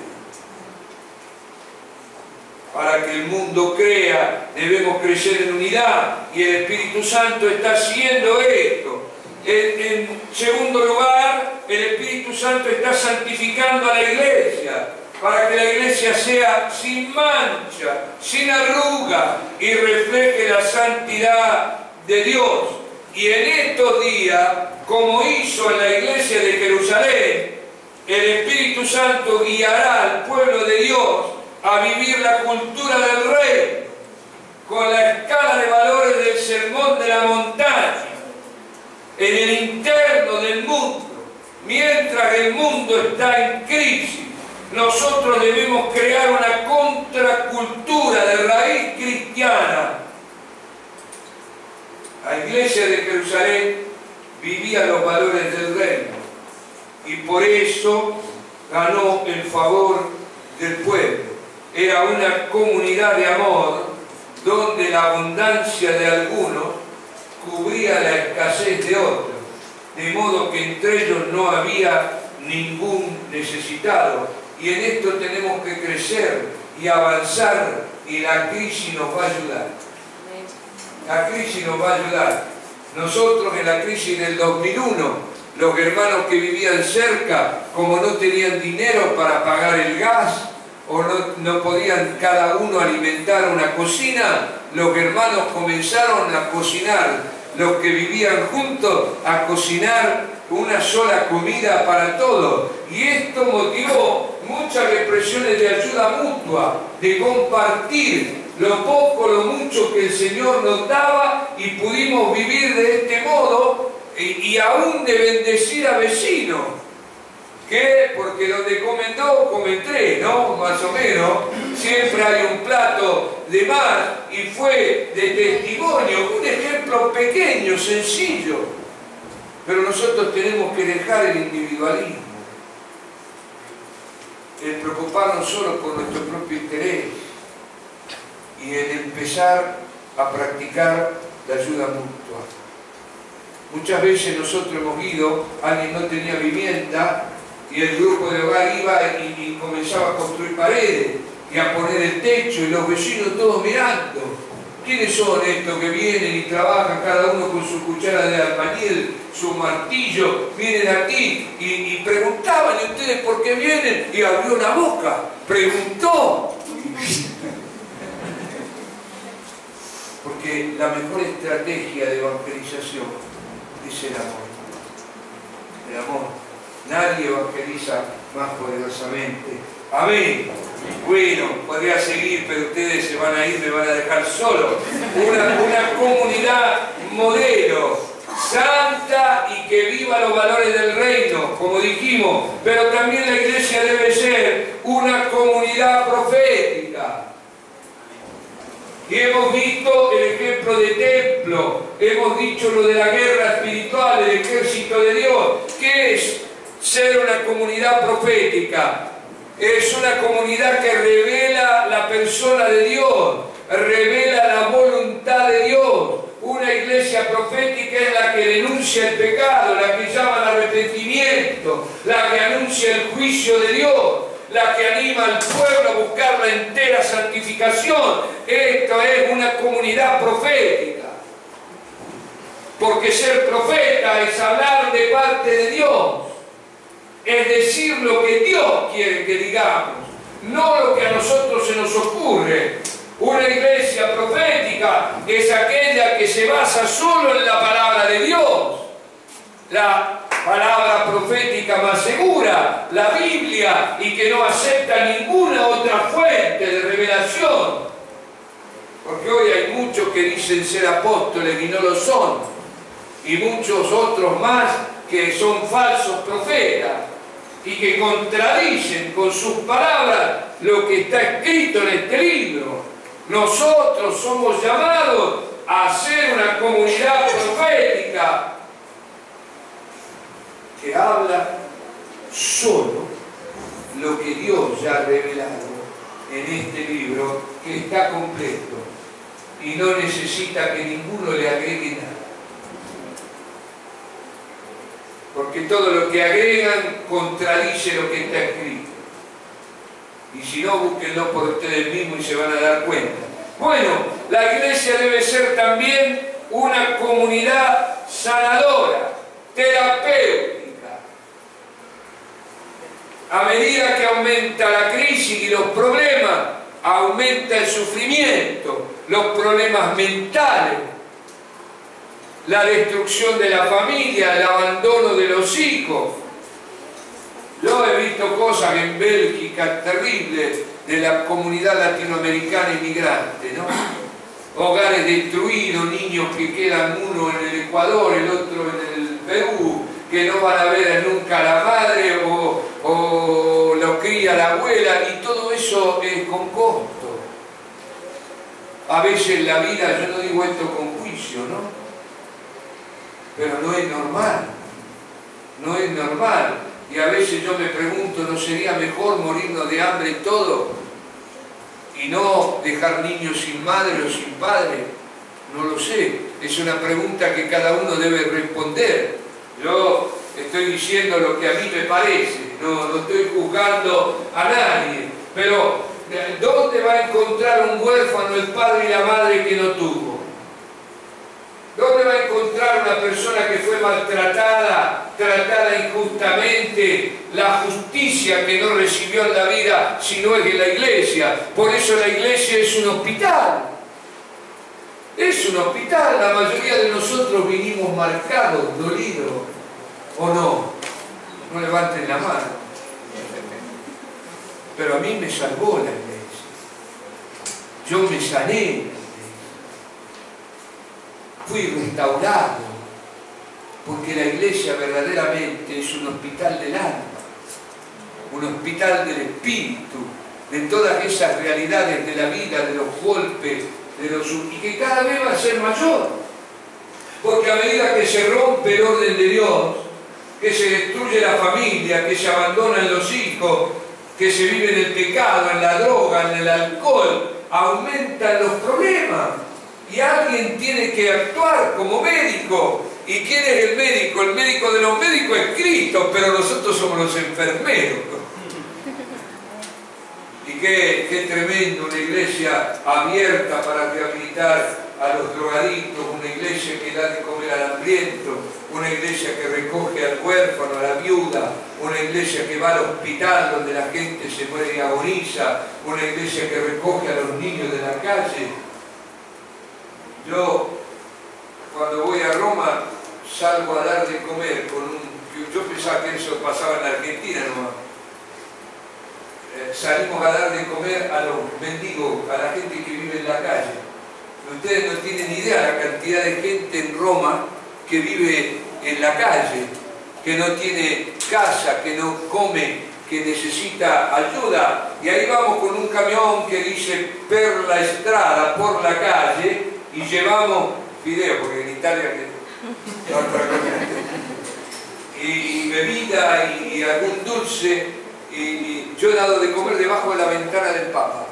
Para que el mundo crea, debemos crecer en unidad, y el Espíritu Santo está haciendo esto. En segundo lugar, el Espíritu Santo está santificando a la Iglesia, para que la Iglesia sea sin mancha, sin arruga, y refleje la santidad de Dios. Y en estos días, como hizo en la Iglesia de Jerusalén, el Espíritu Santo guiará al pueblo de Dios a vivir la cultura del reino, con la escala de valores del Sermón de la Montaña, en el interno Mientras el mundo está en crisis, nosotros debemos crear una contracultura de raíz cristiana. La iglesia de Jerusalén vivía los valores del reino y por eso ganó el favor del pueblo. Era una comunidad de amor donde la abundancia de algunos cubría la escasez de otros, de modo que entre ellos no había ningún necesitado. Y en esto tenemos que crecer y avanzar, y la crisis nos va a ayudar. La crisis nos va a ayudar. Nosotros en la crisis del 2001, los hermanos que vivían cerca, como no tenían dinero para pagar el gas, o no podían cada uno alimentar una cocina, los hermanos comenzaron a cocinar, los que vivían juntos, a cocinar una sola comida para todos. Y esto motivó muchas expresiones de ayuda mutua, de compartir lo poco, lo mucho que el Señor nos daba, y pudimos vivir de este modo, y aún de bendecir a vecinos. ¿Qué? Porque donde comen dos, comen tres, ¿no? Más o menos. Siempre hay un plato de más, y fue de testimonio, un ejemplo pequeño, sencillo. Pero nosotros tenemos que dejar el individualismo, el preocuparnos solo por nuestro propio interés, y el empezar a practicar la ayuda mutua. Muchas veces nosotros hemos ido, alguien no tenía vivienda, y el grupo de hogar iba y comenzaba a construir paredes y a poner el techo, y los vecinos todos mirando. ¿Quiénes son estos que vienen y trabajan cada uno con su cuchara de albañil, su martillo? Vienen aquí y preguntaban: ¿y ustedes por qué vienen? Y abrió la boca, preguntó. Porque la mejor estrategia de evangelización es el amor. El amor. Nadie evangeliza más poderosamente. Amén. Bueno, podría seguir, pero ustedes se van a ir, me van a dejar solo. Una comunidad modelo, santa y que viva los valores del reino, como dijimos. Pero también la iglesia debe ser una comunidad profética. Y hemos visto el ejemplo de templo, hemos dicho lo de la guerra espiritual, el ejército de Dios. ¿Qué es ser una comunidad profética? Es una comunidad que revela la persona de Dios, revela la voluntad de Dios. Una iglesia profética es la que denuncia el pecado, la que llama al arrepentimiento, la que anuncia el juicio de Dios, la que anima al pueblo a buscar la entera santificación. Esto es una comunidad profética. Porque ser profeta es hablar de parte de Dios. Es decir lo que Dios quiere que digamos, no lo que a nosotros se nos ocurre. Una iglesia profética es aquella que se basa solo en la palabra de Dios, la palabra profética más segura, la Biblia, y que no acepta ninguna otra fuente de revelación. Porque hoy hay muchos que dicen ser apóstoles y no lo son, y muchos otros más que son falsos profetas y que contradicen con sus palabras lo que está escrito en este libro. Nosotros somos llamados a ser una comunidad profética que habla solo lo que Dios ya ha revelado en este libro, que está completo y no necesita que ninguno le agregue nada. Porque todo lo que agregan contradice lo que está escrito. Y si no, búsquenlo por ustedes mismos y se van a dar cuenta. Bueno, la iglesia debe ser también una comunidad sanadora, terapéutica. A medida que aumenta la crisis y los problemas, aumenta el sufrimiento, los problemas mentales, la destrucción de la familia, el abandono de los hijos. Yo he visto cosas en Bélgica terribles de la comunidad latinoamericana inmigrante, ¿no? Hogares destruidos, niños que quedan, uno en el Ecuador, el otro en el Perú, que no van a ver nunca a la la abuela, y todo eso es con costo. A veces la vida, yo no digo esto con juicio, ¿no? Pero no es normal, no es normal. Y a veces yo me pregunto, ¿no sería mejor morirnos de hambre y todo? Y no dejar niños sin madre o sin padre. No lo sé, es una pregunta que cada uno debe responder. Yo estoy diciendo lo que a mí me parece, no estoy juzgando a nadie, pero ¿dónde va a encontrar un huérfano el padre y la madre que no tuvo? ¿Dónde va a encontrar una persona que fue maltratada, tratada injustamente, la justicia que no recibió en la vida si no es en la iglesia? Por eso la iglesia es un hospital. Es un hospital. La mayoría de nosotros vinimos marcados, dolidos, ¿o no? No levanten la mano. Pero a mí me salvó la iglesia. Yo me sané. Fui restaurado, porque la iglesia verdaderamente es un hospital del alma, un hospital del espíritu, de todas esas realidades de la vida, de los golpes, y que cada vez va a ser mayor, porque a medida que se rompe el orden de Dios, que se destruye la familia, que se abandonan los hijos, que se vive en el pecado, en la droga, en el alcohol, aumentan los problemas. Y alguien tiene que actuar como médico. ¿Y quién es el médico? El médico de los médicos es Cristo, pero nosotros somos los enfermeros. Y qué tremendo, una iglesia abierta para rehabilitar a los drogadictos, una iglesia que da de comer al hambriento, una iglesia que recoge al huérfano, a la viuda, una iglesia que va al hospital donde la gente se muere y agoniza, una iglesia que recoge a los niños de la calle. Yo, cuando voy a Roma, salgo a dar de comer con un... Yo pensaba que eso pasaba en la Argentina nomás. Salimos a dar de comer a los mendigos, a la gente que vive en la calle. Ustedes no tienen idea la cantidad de gente en Roma que vive en la calle, que no tiene casa, que no come, que necesita ayuda. Y ahí vamos con un camión que dice per la estrada, por la calle, y llevamos fideo, porque en Italia y bebida y algún dulce, y yo he dado de comer debajo de la ventana del Papa.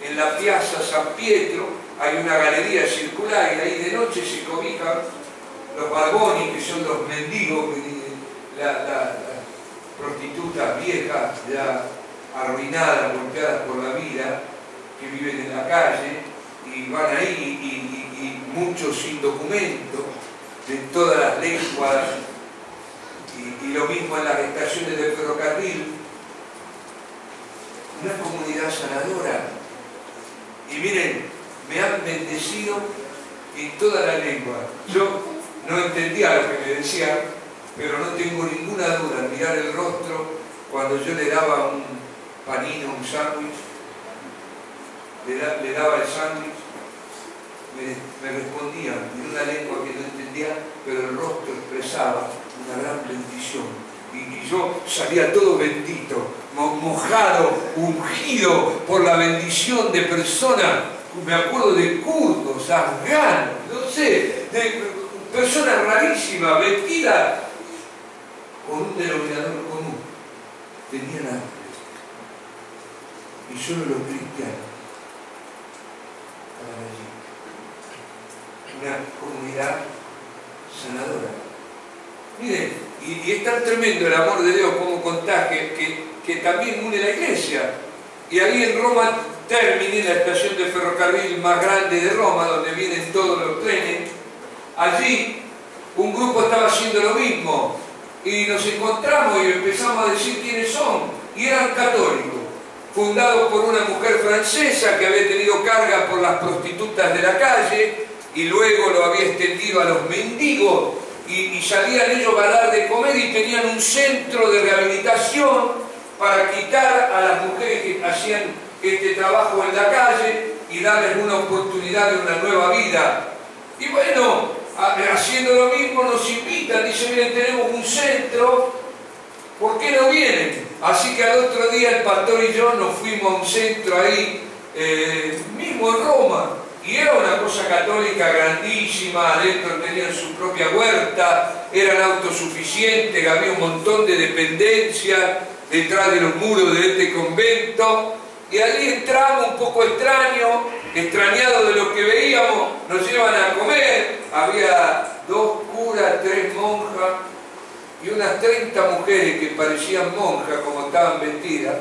En la Piazza San Pietro hay una galería circular y ahí de noche se cobijan los barboni, que son los mendigos, las prostitutas viejas, ya arruinadas, golpeadas por la vida, que viven en la calle. Y van ahí y muchos sin documento, de todas las lenguas, y lo mismo en las estaciones del ferrocarril. Una comunidad sanadora. Y miren, me han bendecido en toda la lengua. Yo no entendía lo que me decían, pero no tengo ninguna duda al mirar el rostro cuando yo le daba un panino, un sándwich, le daba el sándwich, me respondían en una lengua que no entendía, pero el rostro expresaba una gran bendición. Y yo salía todo bendito, mojado, ungido por la bendición de personas, me acuerdo de kurdos, afganos, no sé, de personas rarísimas, vestidas con un denominador común. Tenían hambre. Y solo los cristianos. Una comunidad sanadora. Miren, y es tan tremendo el amor de Dios como contagia que también une la iglesia. Y ahí en Roma Termini, la estación de ferrocarril más grande de Roma, donde vienen todos los trenes, allí un grupo estaba haciendo lo mismo y nos encontramos y empezamos a decir quiénes son, y eran católicos, fundados por una mujer francesa que había tenido carga por las prostitutas de la calle y luego lo había extendido a los mendigos, y salían ellos a dar de comer y tenían un centro de rehabilitación para quitar a las mujeres que hacían este trabajo en la calle y darles una oportunidad de una nueva vida. Y bueno, haciendo lo mismo nos invitan, dicen, miren, tenemos un centro, ¿por qué no vienen? Así que al otro día el pastor y yo nos fuimos a un centro ahí, mismo en Roma, y era una cosa católica grandísima. Adentro tenían su propia huerta, eran autosuficientes, había un montón de dependencias detrás de los muros de este convento, y allí entramos un poco extrañados de lo que veíamos. Nos llevan a comer, había 2 curas, 3 monjas y unas 30 mujeres que parecían monjas como estaban vestidas,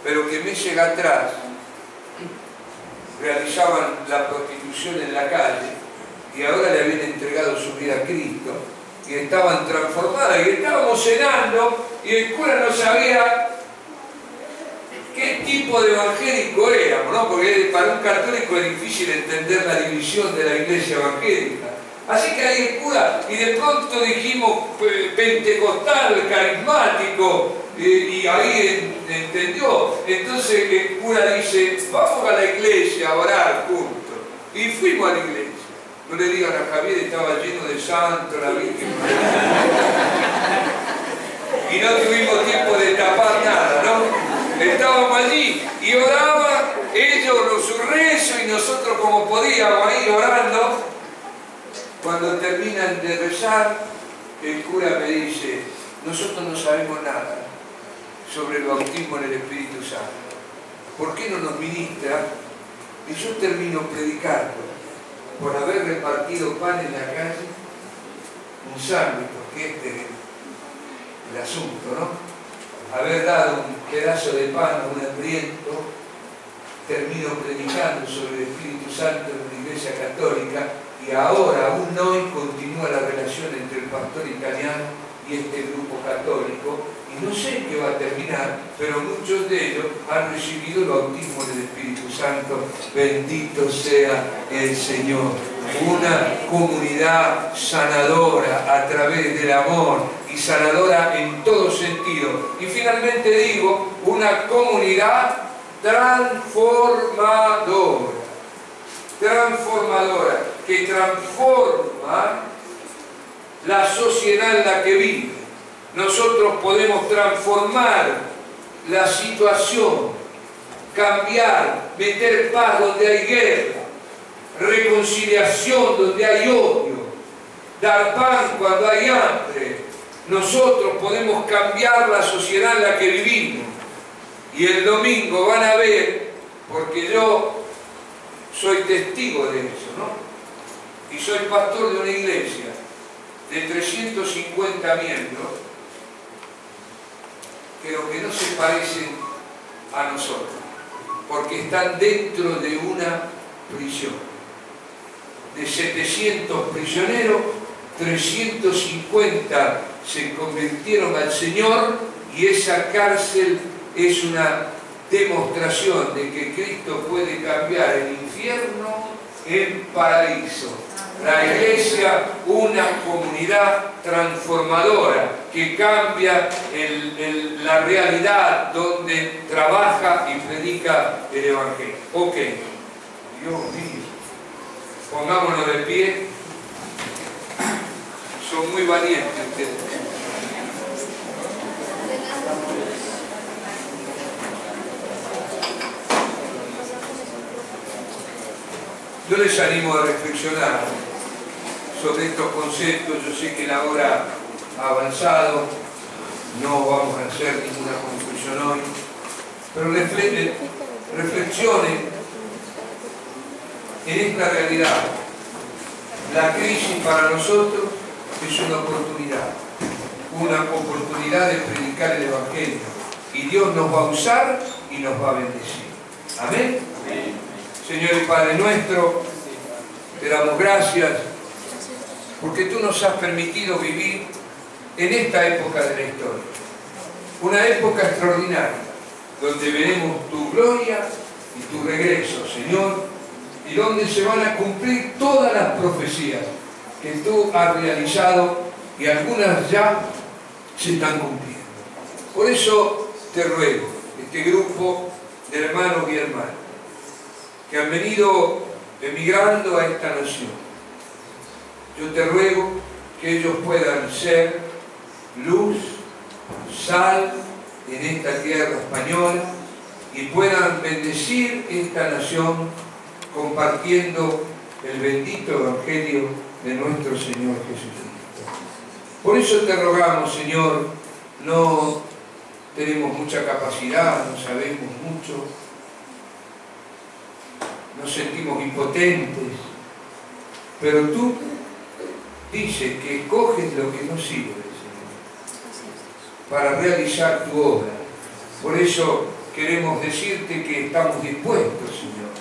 pero que meses atrás realizaban la prostitución en la calle y ahora le habían entregado su vida a Cristo y estaban transformadas. Y estábamos cenando y el cura no sabía qué tipo de evangélico éramos, ¿no? Porque para un católico es difícil entender la división de la iglesia evangélica. Así que ahí el cura, y de pronto dijimos pentecostal, carismático, y ahí entendió. Entonces el cura dice, vamos a la iglesia a orar juntos. Y fuimos a la iglesia. No le digan a Javier, estaba lleno de santos, la Virgen María. Y no tuvimos tiempo de tapar nada, ¿no? Estábamos allí y oraban, ellos su rezo y nosotros como podíamos ahí orando. Cuando terminan de rezar, el cura me dice, nosotros no sabemos nada sobre el bautismo en el Espíritu Santo. ¿Por qué no nos ministra? Y yo termino predicando por haber repartido pan en la calle, un sándwich, porque este es el asunto, ¿no? Haber dado un pedazo de pan a un hambriento, termino predicando sobre el Espíritu Santo en una iglesia católica. Y ahora, aún hoy, continúa la relación entre el pastor italiano y este grupo católico. Y no sé en qué va a terminar, pero muchos de ellos han recibido el bautismo del Espíritu Santo. Bendito sea el Señor. Una comunidad sanadora a través del amor y sanadora en todo sentido. Y finalmente digo, una comunidad transformadora. Transformadora, que transforma la sociedad en la que vive. Nosotros podemos transformar la situación, cambiar, meter paz donde hay guerra, reconciliación donde hay odio, dar pan cuando hay hambre. Nosotros podemos cambiar la sociedad en la que vivimos. Y el domingo van a ver, porque yo soy testigo de eso, ¿no? Y soy pastor de una iglesia de 350 miembros, pero que no se parecen a nosotros, porque están dentro de una prisión. De 700 prisioneros, 350 se convirtieron al Señor, y esa cárcel es una demostración de que Cristo puede cambiar el infierno en paraíso. La iglesia, una comunidad transformadora que cambia la realidad donde trabaja y predica el Evangelio. Ok, Dios mío, pongámonos de pie. Son muy valientes ustedes. Yo les animo a reflexionar sobre estos conceptos. Yo sé que la hora ha avanzado, no vamos a hacer ninguna conclusión hoy, pero reflexionen en esta realidad. La crisis para nosotros es una oportunidad de predicar el Evangelio, y Dios nos va a usar y nos va a bendecir. Amén. Amén. Señor y Padre nuestro, te damos gracias porque tú nos has permitido vivir en esta época de la historia. Una época extraordinaria, donde veremos tu gloria y tu regreso, Señor, y donde se van a cumplir todas las profecías que tú has realizado, y algunas ya se están cumpliendo. Por eso te ruego, este grupo de hermanos y hermanas que han venido emigrando a esta nación, yo te ruego que ellos puedan ser luz, sal en esta tierra española y puedan bendecir esta nación compartiendo el bendito Evangelio de nuestro Señor Jesucristo. Por eso te rogamos, Señor, no tenemos mucha capacidad, no sabemos mucho, nos sentimos impotentes, pero tú dices que escoges lo que no sirve, Señor, para realizar tu obra. Por eso queremos decirte que estamos dispuestos, Señor,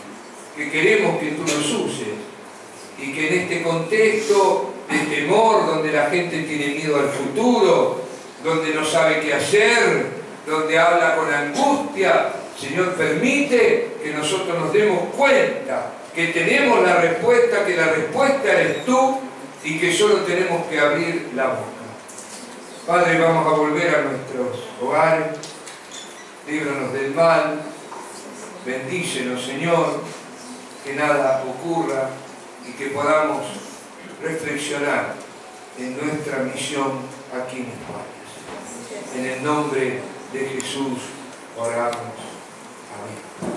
que queremos que tú nos uses y que en este contexto de temor, donde la gente tiene miedo al futuro, donde no sabe qué hacer, donde habla con angustia, Señor, permite que nosotros nos demos cuenta que tenemos la respuesta, que la respuesta eres tú y que solo tenemos que abrir la boca. Padre, vamos a volver a nuestros hogares, líbranos del mal, bendícenos, Señor, que nada ocurra y que podamos reflexionar en nuestra misión aquí en España. En el nombre de Jesús oramos. Amén.